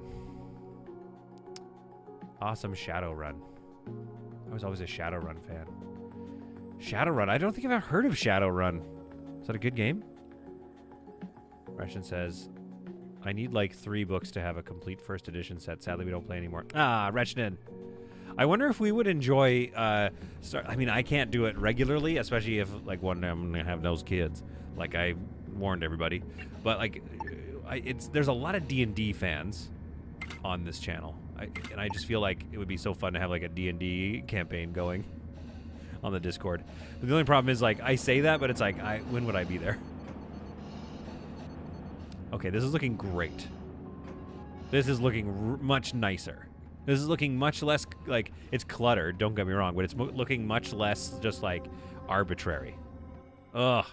Awesome Shadowrun. I was always a Shadowrun fan. Shadowrun. I don't think I've ever heard of Shadowrun. Is that a good game? Russian says, I need like 3 books to have a complete first edition set. Sadly, we don't play anymore. Ah, Rechnin. I wonder if we would enjoy, I mean, I can't do it regularly, especially if, like, one day I'm going to have those kids. Like, I warned everybody. But, like, there's a lot of D&D fans on this channel. And I just feel like it would be so fun to have, like, a D&D campaign going on the Discord. But the only problem is, like, I say that, but it's like, when would I be there? Okay, this is looking great. This is looking much nicer. This is looking much less, like, it's cluttered, don't get me wrong, but it's looking much less just, like, arbitrary. Ugh.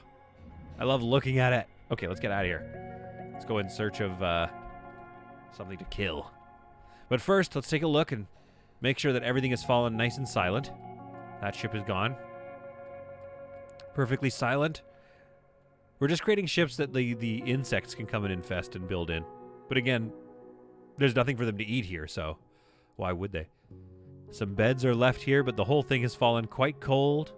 I love looking at it. Okay, let's get out of here. Let's go in search of something to kill. But first, let's take a look and make sure that everything has fallen nice and silent. That ship is gone. Perfectly silent. We're just creating ships that the insects can come and infest and build in. But again, there's nothing for them to eat here, so why would they? Some beds are left here, but the whole thing has fallen quite cold.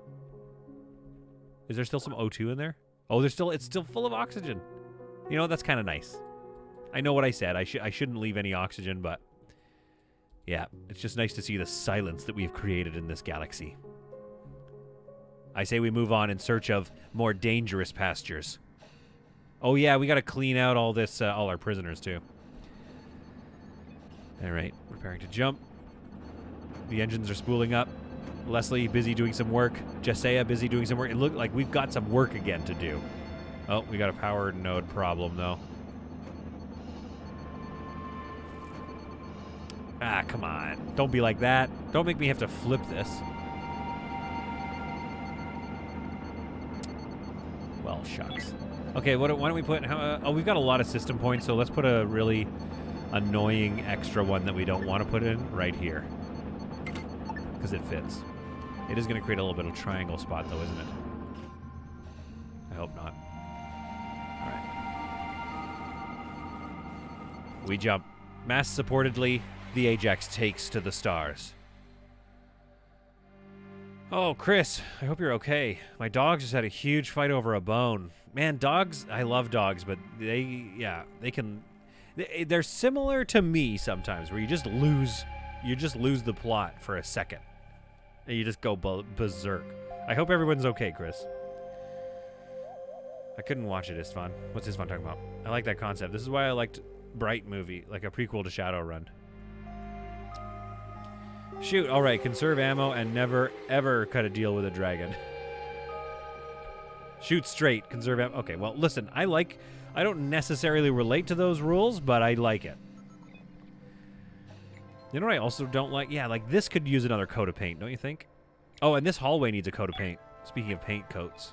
Is there still some O2 in there? Oh, it's still full of oxygen. You know, that's kind of nice. I know what I said. I shouldn't leave any oxygen, but yeah, it's just nice to see the silence that we've created in this galaxy. I say we move on in search of more dangerous pastures. Oh yeah, we got to clean out all this, all our prisoners too. All right, preparing to jump. The engines are spooling up. Leslie busy doing some work. Jessaya busy doing some work. It looked like we've got some work again to do. Oh, we got a power node problem though. Ah, come on. Don't be like that. Don't make me have to flip this. Well, shucks. Okay, why don't we put... oh, we've got a lot of system points, so let's put a really annoying extra one that we don't want to put in right here. Because it fits. It is going to create a little bit of triangle spot, though, isn't it? I hope not. All right. We jump. Mass supportedly, the Ajax takes to the stars. Oh, Chris, I hope you're okay. My dog just had a huge fight over a bone. Man, dogs, I love dogs, but they're similar to me sometimes, where you just lose the plot for a second. And you just go berserk. I hope everyone's okay, Chris. I couldn't watch it. It's fun. What's this fun talking about? I like that concept. This is why I liked Bright movie, like a prequel to Shadowrun. Shoot, all right, conserve ammo and never, ever cut a deal with a dragon. Shoot straight, conserve ammo. Okay, well, listen, I don't necessarily relate to those rules, but I like it. You know what I also don't like? Yeah, like this could use another coat of paint, don't you think? Oh, and this hallway needs a coat of paint. Speaking of paint coats.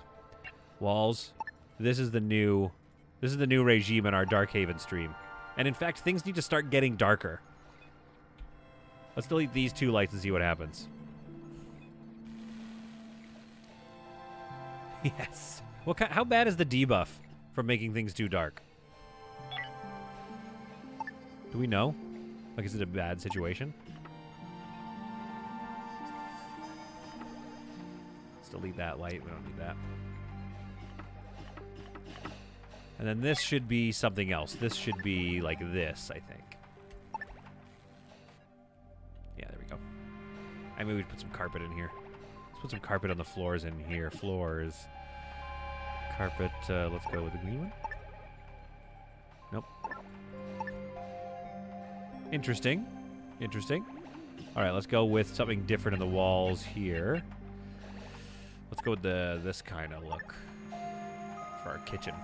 Walls. This is the new regime in our Darkhaven stream. And in fact, things need to start getting darker. Let's delete these 2 lights and see what happens. Yes. How bad is the debuff from making things too dark? Do we know? Like, is it a bad situation? Let's delete that light. We don't need that. And then this should be something else. This should be like this, I think. Yeah, there we go. I mean, we'd put some carpet in here. Let's put some carpet on the floors in here. Floors. Carpet. Let's go with the green one. Nope. Interesting. Interesting. All right, let's go with something different in the walls here. Let's go with this kind of look for our kitchen.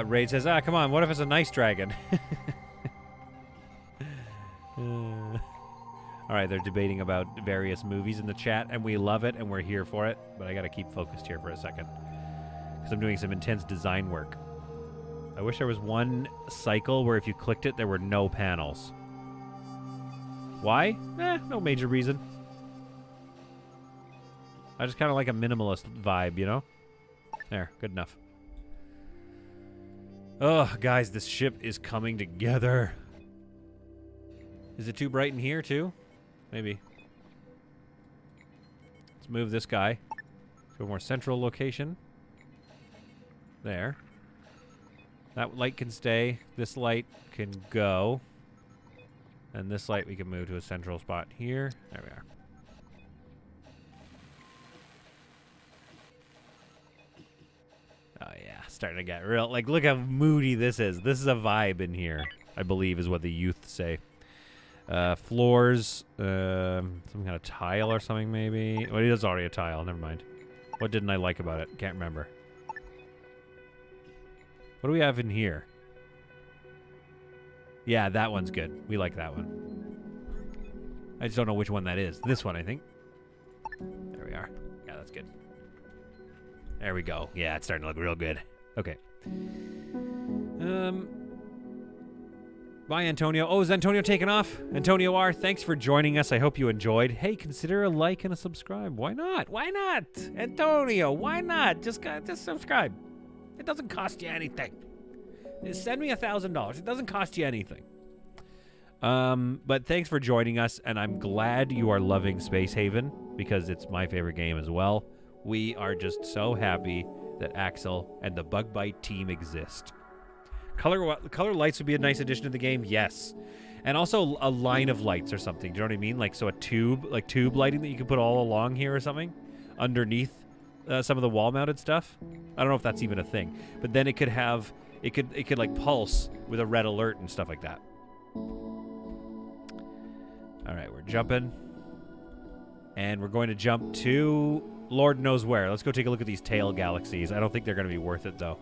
Raid says, come on, what if it's a nice dragon? All right, they're debating about various movies in the chat, and we love it, and we're here for it. But I got to keep focused here for a second because I'm doing some intense design work. I wish there was one cycle where if you clicked it, there were no panels. Why? No major reason. I just kind of like a minimalist vibe, you know? There, good enough. Ugh, guys, this ship is coming together. Is it too bright in here, too? Maybe. Let's move this guy to a more central location. There. That light can stay. This light can go. And this light we can move to a central spot here. There we are. Oh, yeah. Starting to get real. Like, look how moody this is. This is a vibe in here, I believe, is what the youth say. Floors. Some kind of tile or something, maybe. Well, it is already a tile. Never mind. What didn't I like about it? Can't remember. What do we have in here? Yeah, that one's good. We like that one. I just don't know which one that is. This one, I think. There we are. Yeah, that's good. There we go. Yeah, it's starting to look real good. Okay. Bye, Antonio. Oh, is Antonio taking off? Antonio R., thanks for joining us. I hope you enjoyed. Hey, consider a like and a subscribe. Why not? Why not? Antonio, why not? Just subscribe. It doesn't cost you anything. Send me $1,000. It doesn't cost you anything. But thanks for joining us, and I'm glad you are loving Space Haven because it's my favorite game as well. We are just so happy that Axel and the Bug Bite team exist. Color lights would be a nice addition to the game, yes. And also a line of lights or something. Do you know what I mean? Like, so a tube lighting that you can put all along here or something underneath some of the wall-mounted stuff. I don't know if that's even a thing, but then it could have it could like pulse with a red alert and stuff like that. All right, we're jumping, and we're going to jump to Lord knows where. Let's go take a look at these tail galaxies. I don't think they're going to be worth it though.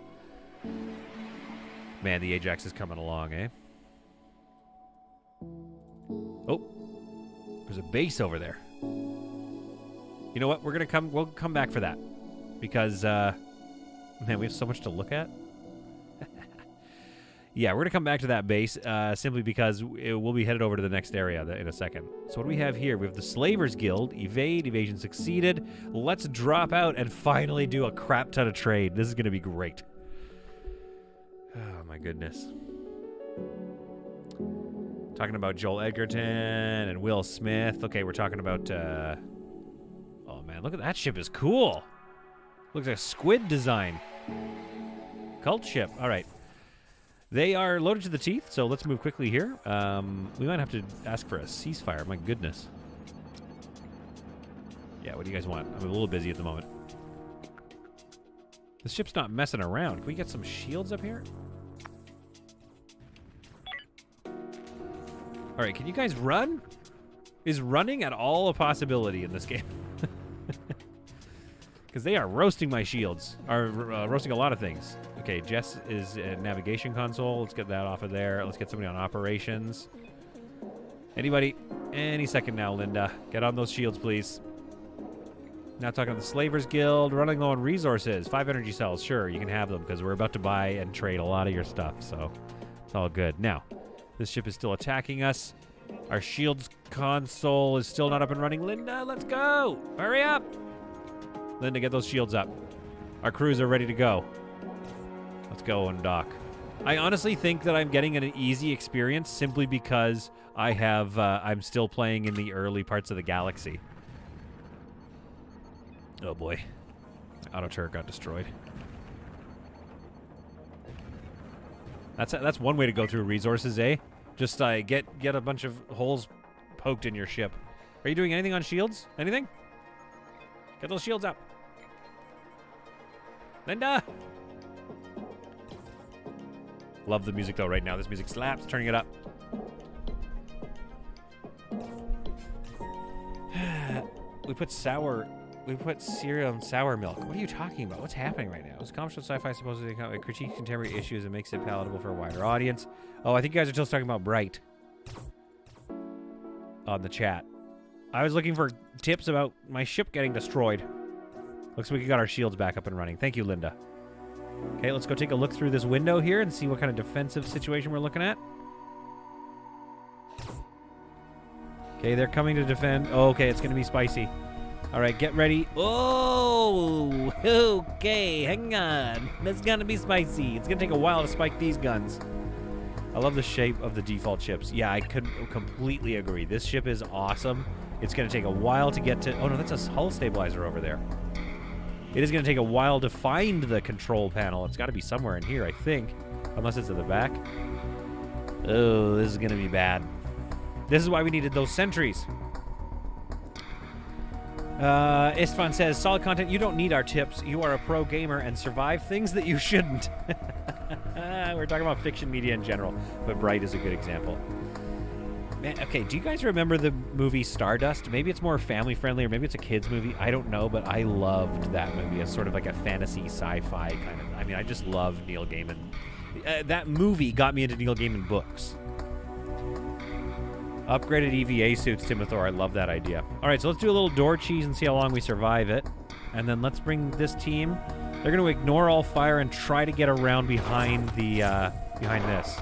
Man, the Ajax is coming along, eh? Oh, there's a base over there. You know what? We'll come back for that. Because, man, we have so much to look at. Yeah, we're going to come back to that base simply because we'll be headed over to the next area in a second. So what do we have here? We have the Slavers Guild. Evade. Evasion succeeded. Let's drop out and finally do a crap ton of trade. This is going to be great. Oh, my goodness. Talking about Joel Edgerton and Will Smith. Okay, we're talking about... oh, man, look at that ship is cool. Looks like a squid design. Cult ship. All right. They are loaded to the teeth, so let's move quickly here. We might have to ask for a ceasefire. My goodness. Yeah, what do you guys want? I'm a little busy at the moment. This ship's not messing around. Can we get some shields up here? All right, can you guys run? Is running at all a possibility in this game? Because they are roasting my shields. Are roasting a lot of things. Okay, Jess is a navigation console. Let's get that off of there. Let's get somebody on operations. Anybody? Any second now, Linda. Get on those shields, please. Now talking to the Slavers Guild. Running low on resources. 5 energy cells. Sure, you can have them because we're about to buy and trade a lot of your stuff. So it's all good. Now, this ship is still attacking us. Our shields console is still not up and running. Linda, let's go. Hurry up. Linda, get those shields up. Our crews are ready to go. Let's go and dock. I honestly think that I'm getting an easy experience simply because I'm still playing in the early parts of the galaxy. Oh boy. My auto turret got destroyed. That's one way to go through resources, eh? Just get a bunch of holes poked in your ship. Are you doing anything on shields? Anything? Get those shields up. Linda! Love the music, though, right now. This music slaps. Turning it up. We put cereal in sour milk. What are you talking about? What's happening right now? Is commercial sci-fi supposedly critique contemporary issues and makes it palatable for a wider audience? Oh, I think you guys are just talking about Bright on the chat. I was looking for tips about my ship getting destroyed. Looks like we got our shields back up and running. Thank you, Linda. Okay, let's go take a look through this window here and see what kind of defensive situation we're looking at. Okay, they're coming to defend. Oh, okay, it's going to be spicy. All right, get ready. Oh, okay, hang on. It's going to be spicy. It's going to take a while to spike these guns. I love the shape of the default ships. Yeah, I could completely agree. This ship is awesome. It's going to take a while to get to... Oh, no, that's a hull stabilizer over there. It is going to take a while to find the control panel. It's got to be somewhere in here, I think. Unless it's at the back. Oh, this is going to be bad. This is why we needed those sentries. Istvan says, solid content. You don't need our tips. You are a pro gamer and survive things that you shouldn't. We're talking about fiction media in general, but Bright is a good example. Man, okay, do you guys remember the movie Stardust? Maybe it's more family-friendly, or maybe it's a kid's movie. I don't know, but I loved that movie as sort of like a fantasy sci-fi kind of... I mean, I just love Neil Gaiman. That movie got me into Neil Gaiman books. Upgraded EVA suits, Timothor. I love that idea. All right, so let's do a little door cheese and see how long we survive it. And then let's bring this team. They're going to ignore all fire and try to get around behind the behind this.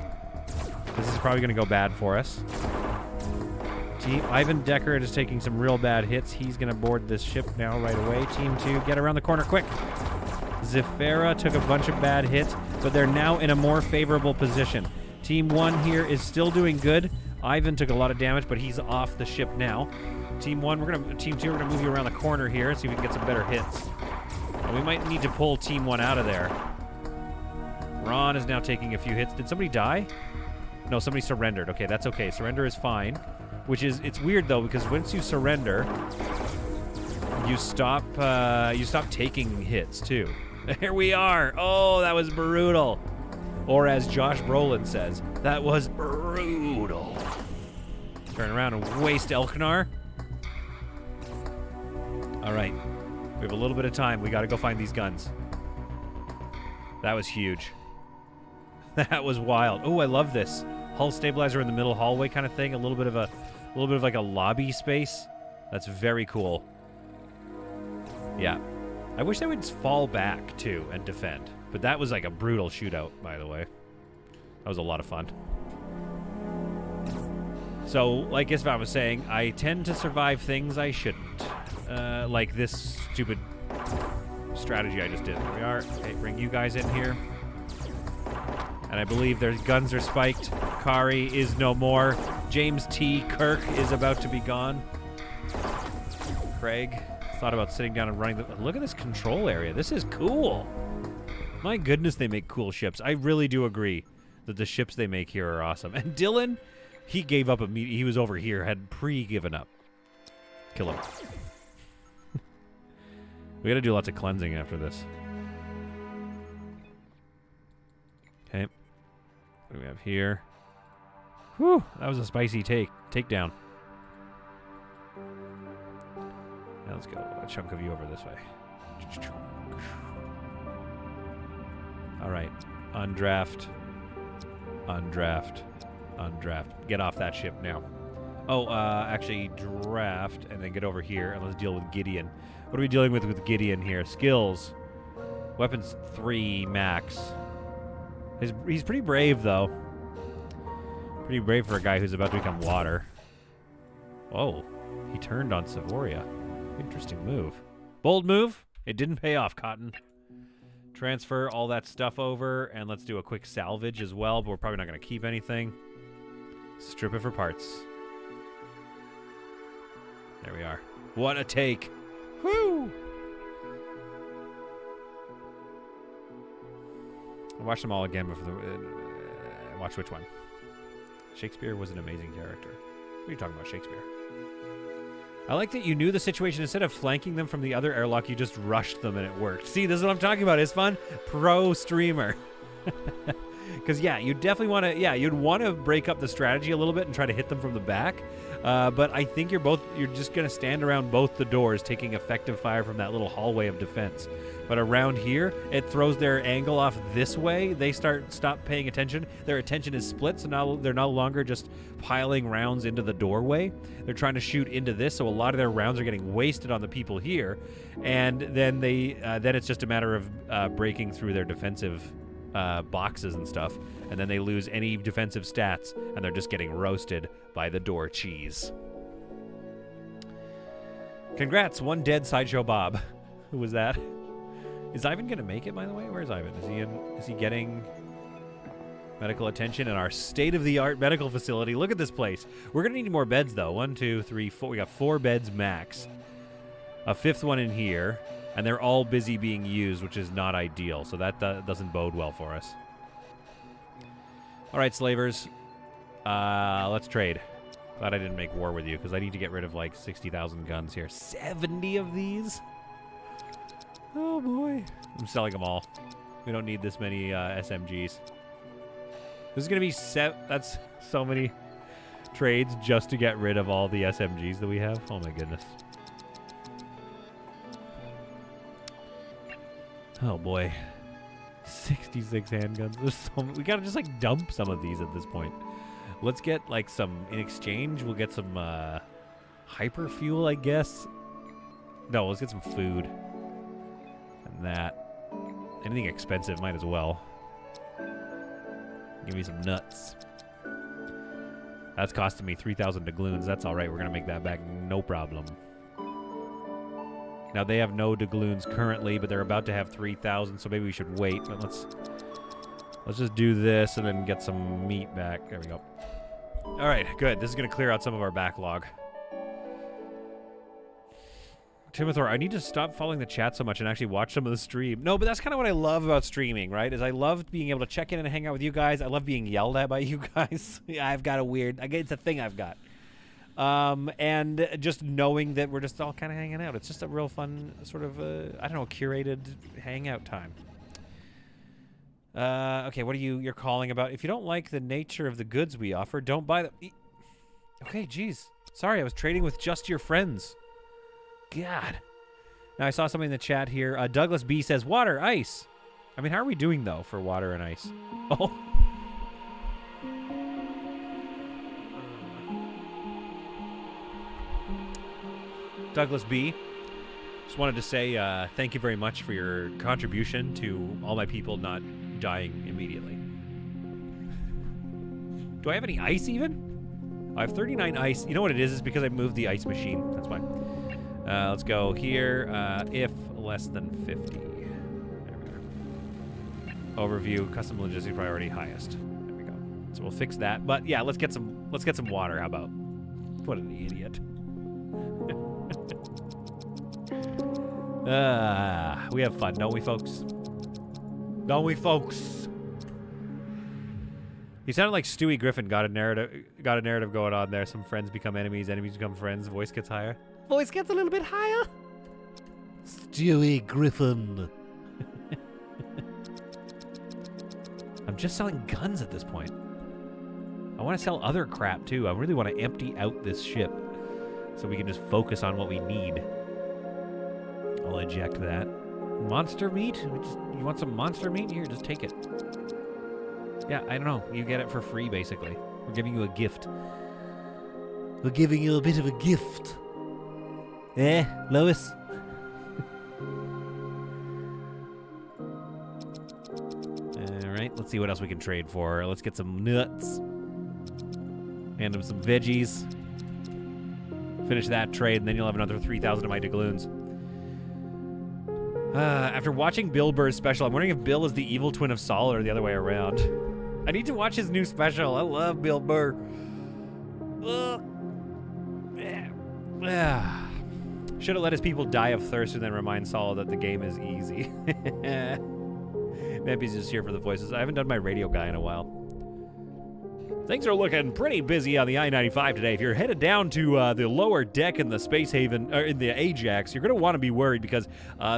This is probably going to go bad for us. Team Ivan Deckard is taking some real bad hits. He's going to board this ship now right away. Team 2, get around the corner quick. Zephyra took a bunch of bad hits, but they're now in a more favorable position. Team 1 here is still doing good. Ivan took a lot of damage, but he's off the ship now. Team 2, we're gonna move you around the corner here and see if we can get some better hits. And we might need to pull Team 1 out of there. Ron is now taking a few hits. Did somebody die? No, somebody surrendered. Okay, that's okay. Surrender is fine. It's weird though, because once you surrender, you stop taking hits too. There we are. Oh, that was brutal. Or as Josh Brolin says, that was brutal. Turn around and waste Elknar. All right. We have a little bit of time. We got to go find these guns. That was huge. That was wild. Oh, I love this. Hull stabilizer in the middle hallway kind of thing. A little bit of like a lobby space. That's very cool. Yeah. I wish they would fall back too and defend. But that was like a brutal shootout, by the way. That was a lot of fun. So, like Isvan was saying, I tend to survive things I shouldn't. Like this stupid strategy I just did. There we are. Okay, bring you guys in here. And I believe their guns are spiked. Kari is no more. James T. Kirk is about to be gone. Craig thought about sitting down and running. Look at this control area. This is cool. My goodness, they make cool ships. I really do agree that the ships they make here are awesome. And Dylan, he gave up immediately. He was over here, had pre-given up. Kill him. We got to do lots of cleansing after this. Okay. What do we have here? Whew, that was a spicy takedown. Now let's go a chunk of you over this way. All right. Undraft. Undraft. Undraft. Get off that ship now. Oh, actually draft and then get over here and let's deal with Gideon. What are we dealing with Gideon here? Skills. Weapons 3 max. He's pretty brave, though. Pretty brave for a guy who's about to become water. Oh, he turned on Savoria. Interesting move. Bold move. It didn't pay off, Cotton. Transfer all that stuff over, and let's do a quick salvage as well, but we're probably not going to keep anything. Strip it for parts. There we are. What a take. Woo! I'll watch them all again before the... watch which one. Shakespeare was an amazing character. What are you talking about, Shakespeare? I like that you knew the situation. Instead of flanking them from the other airlock, you just rushed them and it worked. See, this is what I'm talking about. It's fun. Pro streamer. Because, yeah, you definitely want to, you'd want to break up the strategy a little bit and try to hit them from the back. But I think you're just going to stand around both the doors taking effective fire from that little hallway of defense. But around here, it throws their angle off this way. They stop paying attention. Their attention is split, so now they're no longer just piling rounds into the doorway. They're trying to shoot into this, so a lot of their rounds are getting wasted on the people here. And then then it's just a matter of breaking through their defensive boxes and stuff, and then they lose any defensive stats, and they're just getting roasted by the door cheese. Congrats, one dead Sideshow Bob. Who was that? Is Ivan gonna make it, by the way? Where's Ivan? Is he getting medical attention in our state-of-the-art medical facility? Look at this place. We're gonna need more beds, though. 1, 2, 3, 4. We got 4 beds max. A 5th one in here. And they're all busy being used, which is not ideal. So that doesn't bode well for us. All right, slavers. Let's trade. Glad I didn't make war with you, because I need to get rid of like 60,000 guns here. 70 of these? Oh, boy. I'm selling them all. We don't need this many SMGs. This is going to be that's so many trades just to get rid of all the SMGs that we have. Oh, my goodness. Oh boy, 66 handguns. There's so many. We gotta just like dump some of these at this point. Let's get like some in exchange. We'll get some hyper fuel, I guess. No, let's get some food and that. Anything expensive, might as well. Give me some nuts. That's costing me 3,000 doubloons. That's all right. We're gonna make that back, no problem. Now, they have no doubloons currently, but they're about to have 3,000, so maybe we should wait. But let's just do this and then get some meat back. There we go. All right, good. This is going to clear out some of our backlog. Timothor, I need to stop following the chat so much and actually watch some of the stream. No, but that's kind of what I love about streaming, right? Is I love being able to check in and hang out with you guys. I love being yelled at by you guys. I've got it's a thing I've got. And just knowing that we're just all kind of hanging out. It's just a real fun sort of, I don't know, curated hangout time. Okay, what are you're calling about? If you don't like the nature of the goods we offer, don't buy them. Okay, geez. Sorry, I was trading with just your friends. God. Now, I saw something in the chat here. Douglas B says, water, ice. I mean, how are we doing, though, for water and ice? Oh. Douglas B. Just wanted to say thank you very much for your contribution to all my people not dying immediately. Do I have any ice even? I have 39 ice. You know what it is? It's because I moved the ice machine. That's why. Let's go here. If less than 50. There we go. Overview. Custom logistics priority highest. There we go. So we'll fix that. But yeah, let's get some water. How about? What an idiot. We have fun, don't we, folks? Don't we, folks? He sounded like Stewie Griffin got a narrative going on there. Some friends become enemies, enemies become friends. Voice gets higher. Voice gets a little bit higher. Stewie Griffin. I'm just selling guns at this point. I want to sell other crap too. I really want to empty out this ship so we can just focus on what we need. I'll eject that. Monster meat? You want some monster meat? Here, just take it. Yeah, I don't know. You get it for free, basically. We're giving you a gift. We're giving you a bit of a gift. Eh, Lois? Alright, let's see what else we can trade for. Let's get some nuts. Hand him some veggies. Finish that trade, and then you'll have another 3,000 of my doubloons. After watching Bill Burr's special, I'm wondering if Bill is the evil twin of Saul or the other way around. I need to watch his new special. I love Bill Burr. Should have let his people die of thirst and then remind Saul that the game is easy. Maybe he's just here for the voices. I haven't done my radio guy in a while. Things are looking pretty busy on the I-95 today. If you're headed down to the lower deck in the Space Haven, or in the Ajax, you're going to want to be worried because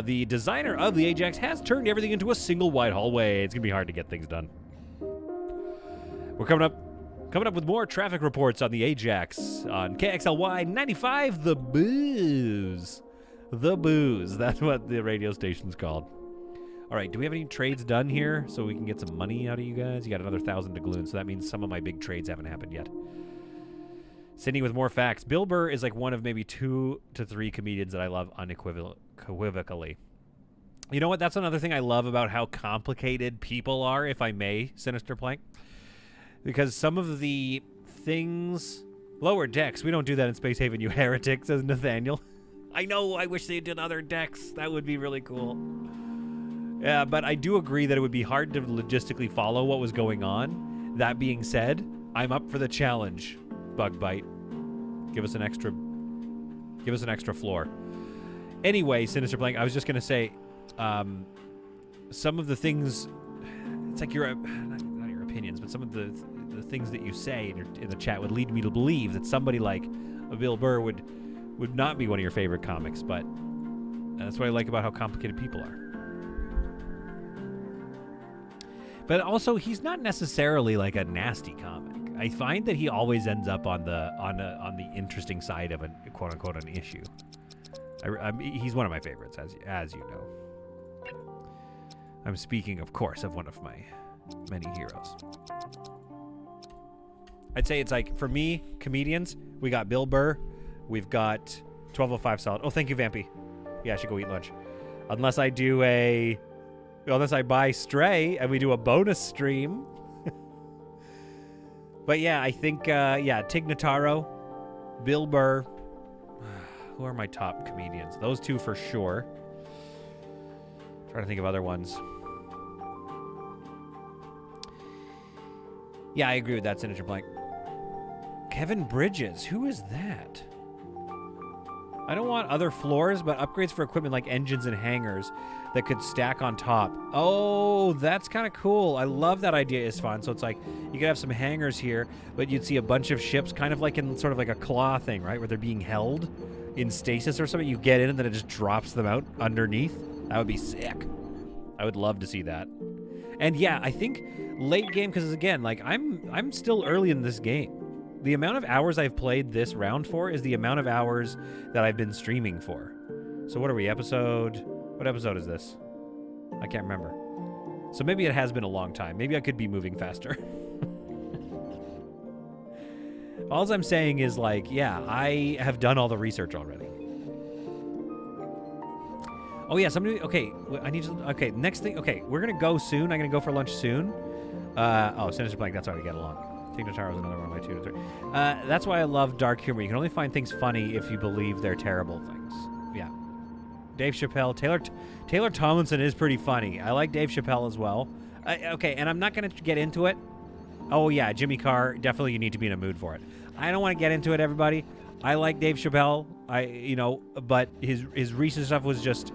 the designer of the Ajax has turned everything into a single wide hallway. It's going to be hard to get things done. We're coming up with more traffic reports on the Ajax on KXLY 95, The Booze. The Booze. That's what the radio station's called. All right, do we have any trades done here so we can get some money out of you guys? You got another 1,000 doubloons, so that means some of my big trades haven't happened yet. Sydney with more facts. Bill Burr is like one of maybe 2 to 3 comedians that I love unequivocally. You know what? That's another thing I love about how complicated people are, if I may, Sinister Plank. Because some of the things... Lower decks, we don't do that in Space Haven, you heretic, says Nathaniel. I know, I wish they did other decks. That would be really cool. Yeah, but I do agree that it would be hard to logistically follow what was going on. That being said, I'm up for the challenge, Bugbite. Give us an extra floor. Anyway, Sinister Blank, I was just going to say, some of the things, it's like your, not your opinions, but some of the things that you say in the chat would lead me to believe that somebody like Bill Burr would not be one of your favorite comics, but that's what I like about how complicated people are. But also, he's not necessarily like a nasty comic. I find that he always ends up on the interesting side of a quote unquote an issue. He's one of my favorites, as you know. I'm speaking, of course, of one of my many heroes. I'd say it's like, for me, comedians, we got Bill Burr, we've got 1205 Solid. Oh, thank you, Vampy. Yeah, I should go eat lunch. Unless I buy Stray and we do a bonus stream. But yeah, I think, Tig Notaro, Bill Burr. Who are my top comedians? Those two for sure. Trying to think of other ones. Yeah, I agree with that, Senator Blank. Kevin Bridges, who is that? I don't want other floors, but upgrades for equipment like engines and hangars that could stack on top. Oh, that's kind of cool. I love that idea, Isfan. So it's like you could have some hangars here, but you'd see a bunch of ships kind of like in sort of like a claw thing, right? Where they're being held in stasis or something. You get in and then it just drops them out underneath. That would be sick. I would love to see that. And yeah, I think late game, because again, like I'm still early in this game. The amount of hours I've played this round for is the amount of hours that I've been streaming for. So what are we, what episode is this? I can't remember. So maybe it has been a long time. Maybe I could be moving faster. All I'm saying is, like, yeah, I have done all the research already. Oh yeah, somebody, okay, I need to, okay, next thing, okay, we're gonna go soon. I'm gonna go for lunch soon. Oh, Sinister Blank, that's how we get along. Tig Notaro is another one of my 2 to 3. That's why I love dark humor. You can only find things funny if you believe they're terrible things. Yeah. Dave Chappelle. Taylor Tomlinson is pretty funny. I like Dave Chappelle as well. Okay, and I'm not going to get into it. Oh, yeah, Jimmy Carr. Definitely you need to be in a mood for it. I don't want to get into it, everybody. I like Dave Chappelle. But his recent stuff was just...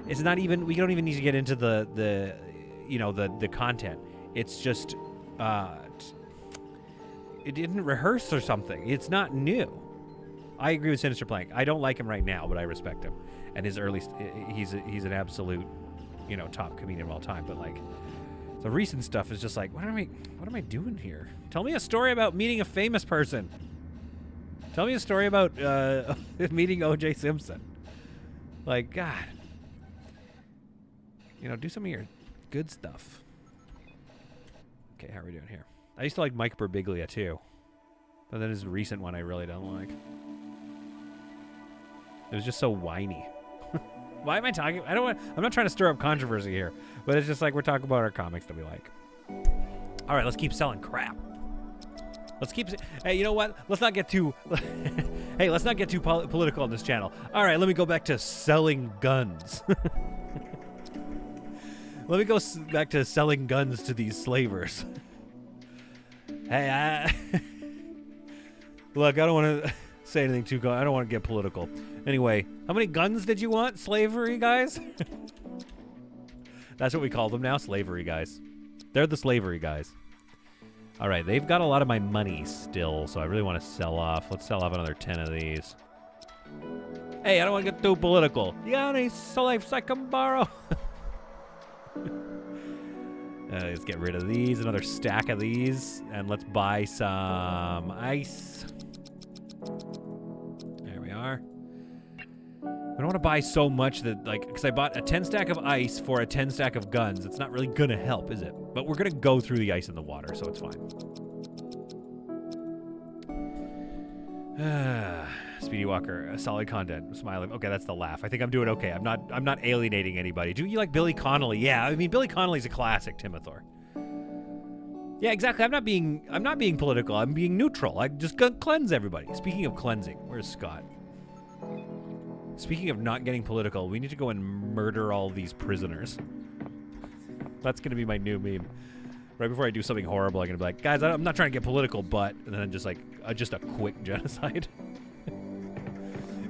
It's not even... We don't even need to get into the content. It's just... it didn't rehearse or something. It's not new. I agree with Sinister Plank. I don't like him right now, but I respect him. And his early, he's an absolute, top comedian of all time. But like, the recent stuff is just like, what am I doing here? Tell me a story about meeting a famous person. Tell me a story about meeting O.J. Simpson. Like, God, do some of your good stuff. Okay, how are we doing here? I used to like Mike Birbiglia too, but then his recent one I really don't like. It was just so whiny. Why am I talking? I'm not trying to stir up controversy here, but it's just like we're talking about our comics that we like. All right, let's keep selling crap. Hey, you know what? Let's not get too. Hey, let's not get too political on this channel. All right, let me go back to selling guns. Let me go back to selling guns to these slavers. Hey, look, I don't want to say anything too. I don't want to get political. Anyway, how many guns did you want, slavery guys? That's what we call them now, slavery guys. They're the slavery guys. All right, they've got a lot of my money still, so I really want to sell off. Let's sell off another 10 of these. Hey, I don't want to get too political. You got any slaves I can borrow? Let's get rid of these. Another stack of these. And let's buy some ice. There we are. I don't want to buy so much that, like, because I bought a 10 stack of ice for a 10 stack of guns. It's not really going to help, is it? But we're going to go through the ice and the water, so it's fine. Speedy Walker, solid content, smiling. Okay, that's the laugh. I think I'm doing okay. I'm not alienating anybody. Do you like Billy Connolly? Yeah, I mean Billy Connolly's a classic, Timothor. Yeah, exactly. I'm not being political. I'm being neutral. I just gonna cleanse everybody. Speaking of cleansing, where's Scott? Speaking of not getting political, we need to go and murder all these prisoners. That's gonna be my new meme. Right before I do something horrible, I'm gonna be like, guys, I'm not trying to get political, but, and then just like, just a quick genocide.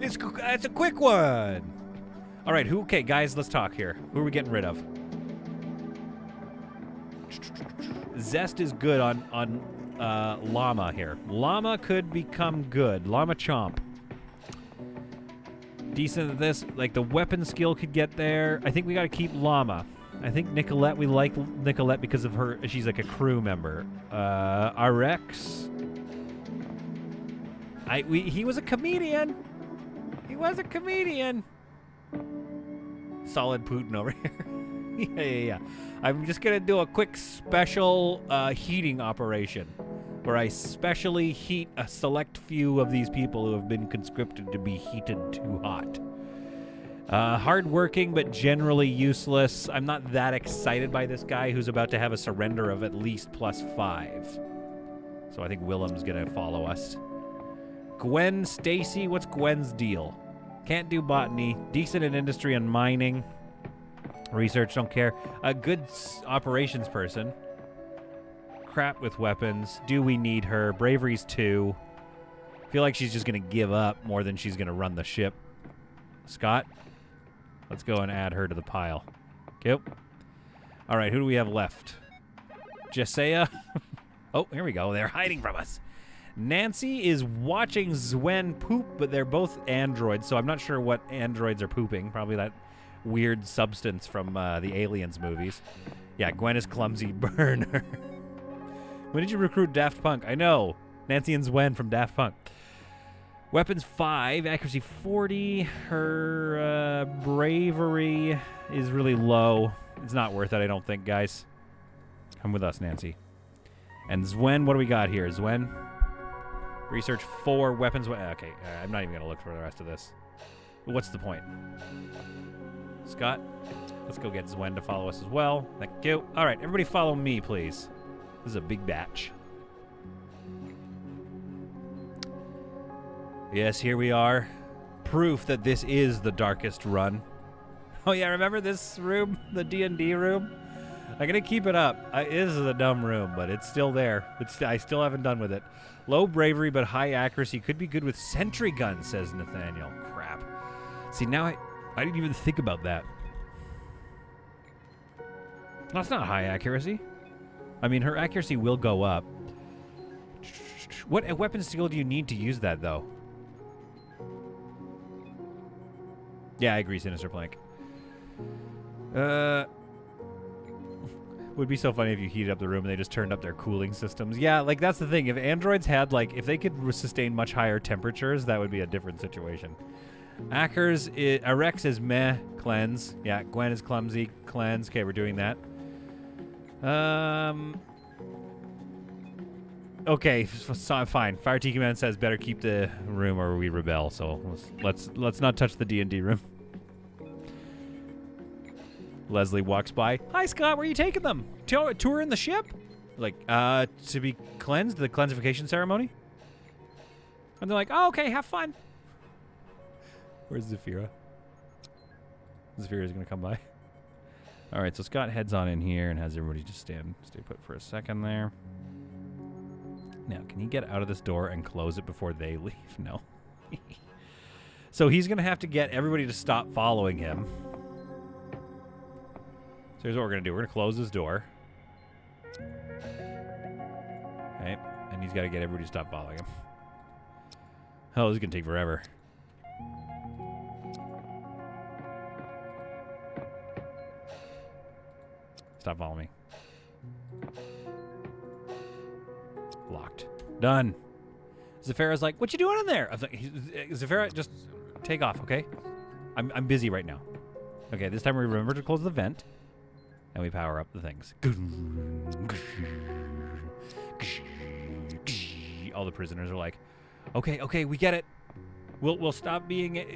It's a quick one. All right, okay, guys, let's talk here. Who are we getting rid of? Zest is good on Llama here. Llama could become good. Llama Chomp. Decent at this. Like, the weapon skill could get there. I think we got to keep Llama. I think Nicolette, we like Nicolette because of her. She's like a crew member. RX. He was a comedian. He was a comedian. Solid Putin over here. Yeah. I'm just going to do a quick special heating operation where I specially heat a select few of these people who have been conscripted to be heated too hot. Hardworking, but generally useless. I'm not that excited by this guy who's about to have a surrender of at least +5. So I think Willem's going to follow us. Gwen Stacy, what's Gwen's deal? Can't do botany. Decent in industry and mining. Research, don't care. A good operations person. Crap with weapons. Do we need her? Bravery's 2. Feel like she's just going to give up more than she's going to run the ship. Scott? Let's go and add her to the pile. Yep. All right, who do we have left? Jessia? Oh, here we go. They're hiding from us. Nancy is watching Zwen poop, but they're both androids, so I'm not sure what androids are pooping. Probably that weird substance from the Aliens movies. Yeah, Gwen is clumsy. Burn her. When did you recruit Daft Punk? I know. Nancy and Zwen from Daft Punk. Weapons 5, accuracy 40. Her bravery is really low. It's not worth it, I don't think, guys. Come with us, Nancy. And Zwen, what do we got here? Zwen? Research 4, weapons. Okay, I'm not even going to look for the rest of this. What's the point? Scott, let's go get Zwen to follow us as well. Thank you. All right, everybody follow me, please. This is a big batch. Yes, here we are. Proof that this is the darkest run. Oh, yeah, remember this room? The D&D room? I'm going to keep it up. This is a dumb room, but it's still there. I still haven't done with it. Low bravery, but high accuracy. Could be good with sentry guns, says Nathaniel. Crap. See, now I didn't even think about that. That's not high accuracy. I mean, her accuracy will go up. What weapon skill do you need to use that, though? Yeah, I agree, Sinister Plank. Would be so funny if you heated up the room and they just turned up their cooling systems. Yeah, like, that's the thing. If androids had, like, if they could sustain much higher temperatures, that would be a different situation. Rex is meh, cleanse. Yeah, Gwen is clumsy, cleanse. Okay, we're doing that. Okay, fine. Fire Tiki Man says better keep the room or we rebel. So let's not touch the D&D room. Leslie walks by. Hi, Scott. Where are you taking them? Touring the ship? Like, to be cleansed, the cleansification ceremony? And they're like, oh, okay, have fun. Where's Zafira? Zafira's going to come by. All right, so Scott heads on in here and has everybody just stay put for a second there. Now, can he get out of this door and close it before they leave? No. So he's going to have to get everybody to stop following him. So here's what we're going to do. We're going to close this door. Okay, and he's got to get everybody to stop following him. Oh, this is going to take forever. Stop following me. Locked. Done. Zafira's like, what you doing in there? I was like, Zafira, just take off, okay? I'm busy right now. Okay, this time we remember to close the vent. And we power up the things. All the prisoners are like, okay, we get it. We'll stop being,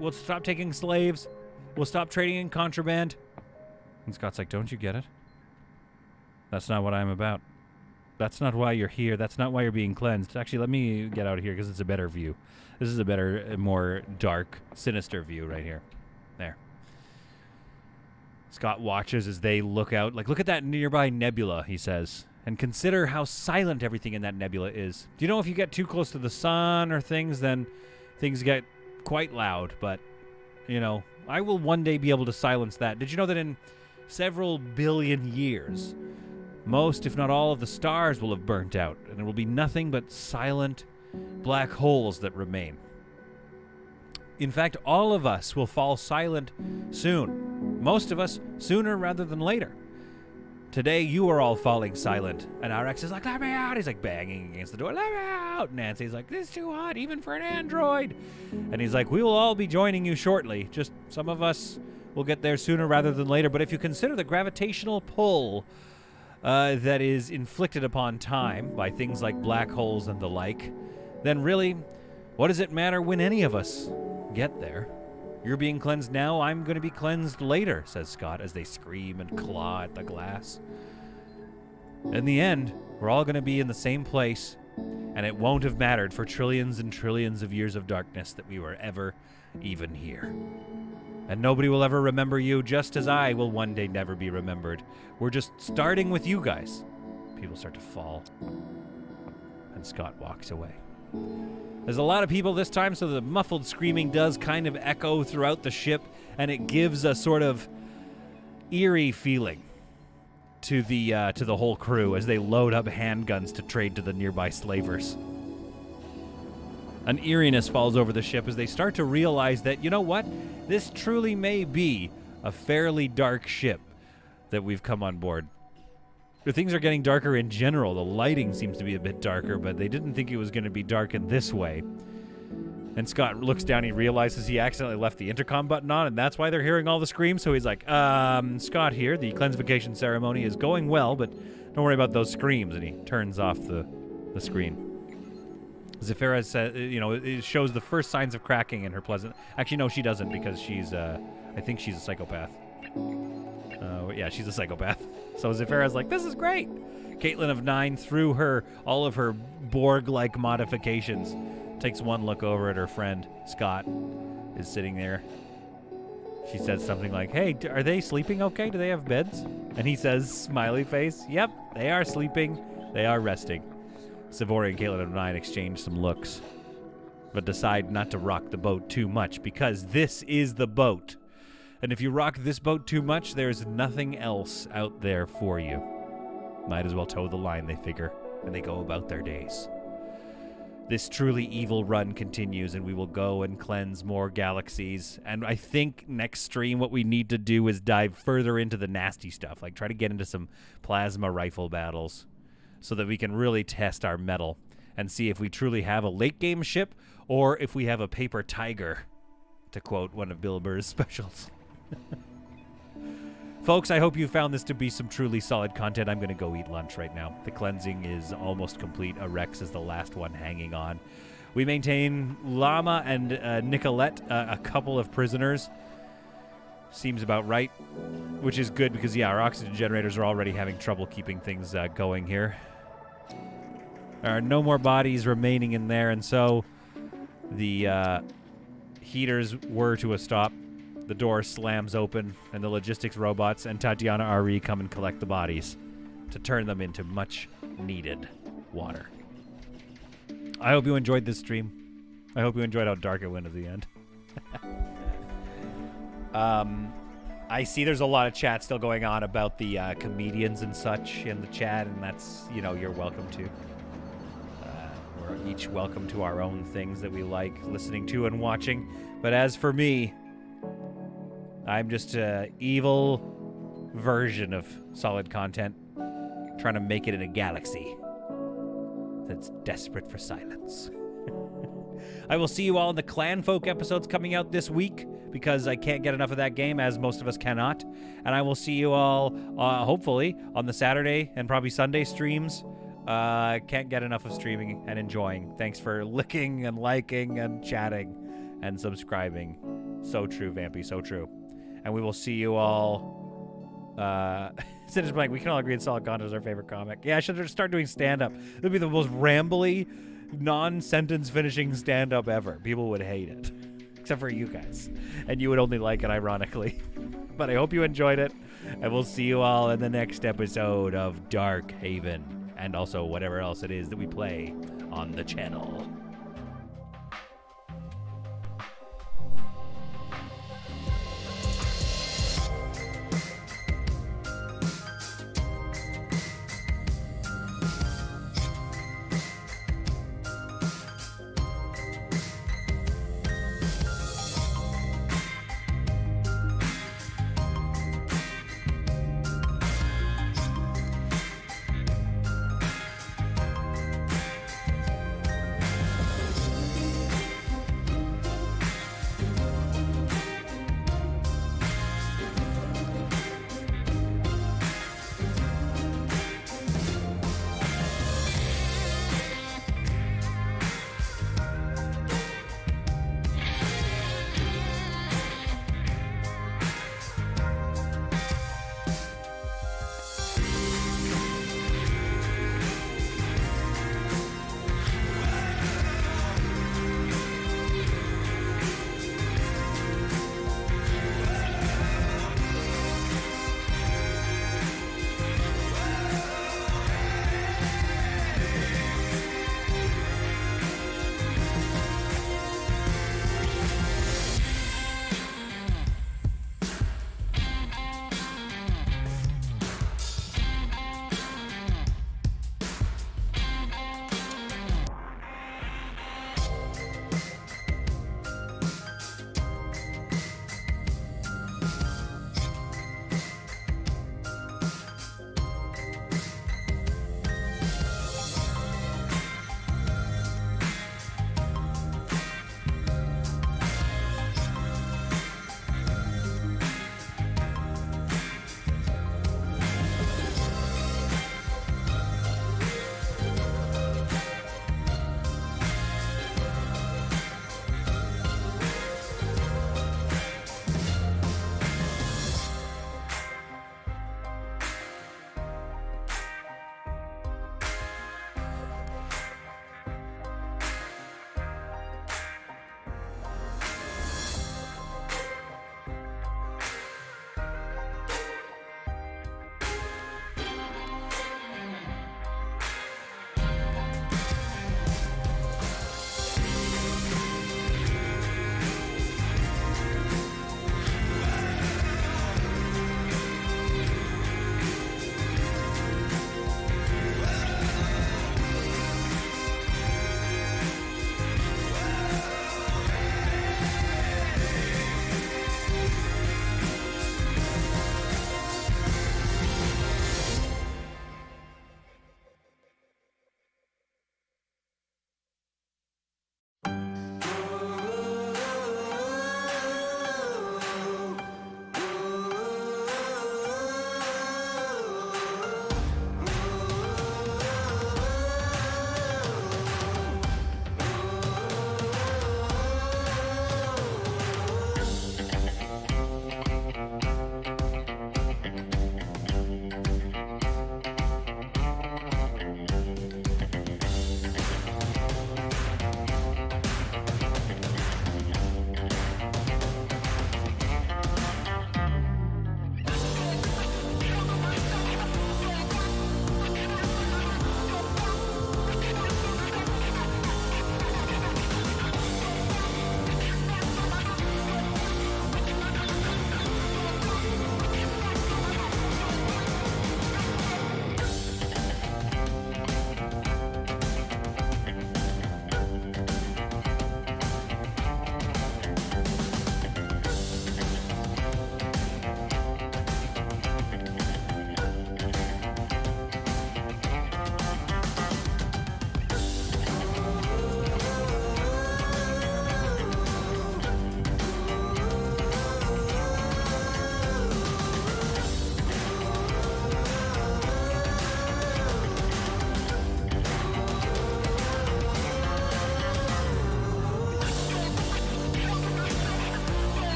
we'll stop taking slaves. We'll stop trading in contraband. And Scott's like, don't you get it? That's not what I'm about. That's not why you're here. That's not why you're being cleansed. Actually, let me get out of here because it's a better view. This is a better, more dark, sinister view right here. There. Scott watches as they look out. Like, look at that nearby nebula, he says. And consider how silent everything in that nebula is. Do you know if you get too close to the sun or things, then things get quite loud. But, I will one day be able to silence that. Did you know that in several billion years, most, if not all, of the stars will have burnt out, and there will be nothing but silent black holes that remain. In fact, all of us will fall silent soon. Most of us sooner rather than later. Today, you are all falling silent, and RX is like, let me out. He's like banging against the door, let me out. Nancy's like, this is too hot, even for an android. And he's like, we will all be joining you shortly. Just some of us will get there sooner rather than later. But if you consider the gravitational pull that is inflicted upon time by things like black holes and the like, then really, what does it matter when any of us get there? You're being cleansed now, I'm going to be cleansed later, says Scott as they scream and claw at the glass. In the end, we're all going to be in the same place, and it won't have mattered for trillions and trillions of years of darkness that we were ever even here. And nobody will ever remember you, just as I will one day never be remembered. We're just starting with you guys. People start to fall. And Scott walks away. There's a lot of people this time, so the muffled screaming does kind of echo throughout the ship, and it gives a sort of eerie feeling to the whole crew as they load up handguns to trade to the nearby slavers. An eeriness falls over the ship as they start to realize that, you know what? This truly may be a fairly dark ship that we've come on board. Things are getting darker in general. The lighting seems to be a bit darker, but they didn't think it was going to be dark in this way. And Scott looks down, he realizes he accidentally left the intercom button on, and that's why they're hearing all the screams. So he's like, Scott here, the cleansification ceremony is going well, but don't worry about those screams. And he turns off the screen. Zafira says, it shows the first signs of cracking in her pleasant... Actually, no, she doesn't, because she's, I think she's a psychopath. Yeah, she's a psychopath. So Zafira's like, this is great. Caitlin of 9, through all of her Borg-like modifications, takes one look over at her friend. Scott is sitting there. She says something like, hey, are they sleeping okay? Do they have beds? And he says, smiley face, yep, they are sleeping. They are resting. Savory and Caitlin of 9 exchange some looks, but decide not to rock the boat too much, because this is the boat. And if you rock this boat too much, there's nothing else out there for you. Might as well toe the line, they figure, and they go about their days. This truly evil run continues, and we will go and cleanse more galaxies. And I think next stream what we need to do is dive further into the nasty stuff, like try to get into some plasma rifle battles, so that we can really test our mettle and see if we truly have a late-game ship or if we have a paper tiger, to quote one of Bill Burr's specials. Folks, I hope you found this to be some truly solid content. I'm going to go eat lunch right now. The cleansing is almost complete. Rex is the last one hanging on. We maintain Llama and Nicolette, a couple of prisoners. Seems about right, which is good because, yeah, our oxygen generators are already having trouble keeping things going here. There are no more bodies remaining in there, and so the heaters were to a stop. The door slams open, and the logistics robots and Tatiana RE come and collect the bodies to turn them into much-needed water. I hope you enjoyed this stream. I hope you enjoyed how dark it went at the end. I see there's a lot of chat still going on about the comedians and such in the chat, and that's, you're welcome to. We're each welcome to our own things that we like listening to and watching. But as for me, I'm just an evil version of solid content, trying to make it in a galaxy that's desperate for silence. I will see you all in the Clan Folk episodes coming out this week, because I can't get enough of that game, as most of us cannot. And I will see you all, hopefully, on the Saturday and probably Sunday streams. Can't get enough of streaming and enjoying. Thanks for licking and liking and chatting and subscribing. So true, Vampy, so true. And we will see you all. Sinister Blank, we can all agree that Solid Content is our favorite comic. Yeah, I should start doing stand-up. It would be the most rambly, non-sentence finishing stand-up ever. People would hate it. Except for you guys. And you would only like it ironically. But I hope you enjoyed it. And we'll see you all in the next episode of Dark Haven. And also whatever else it is that we play on the channel.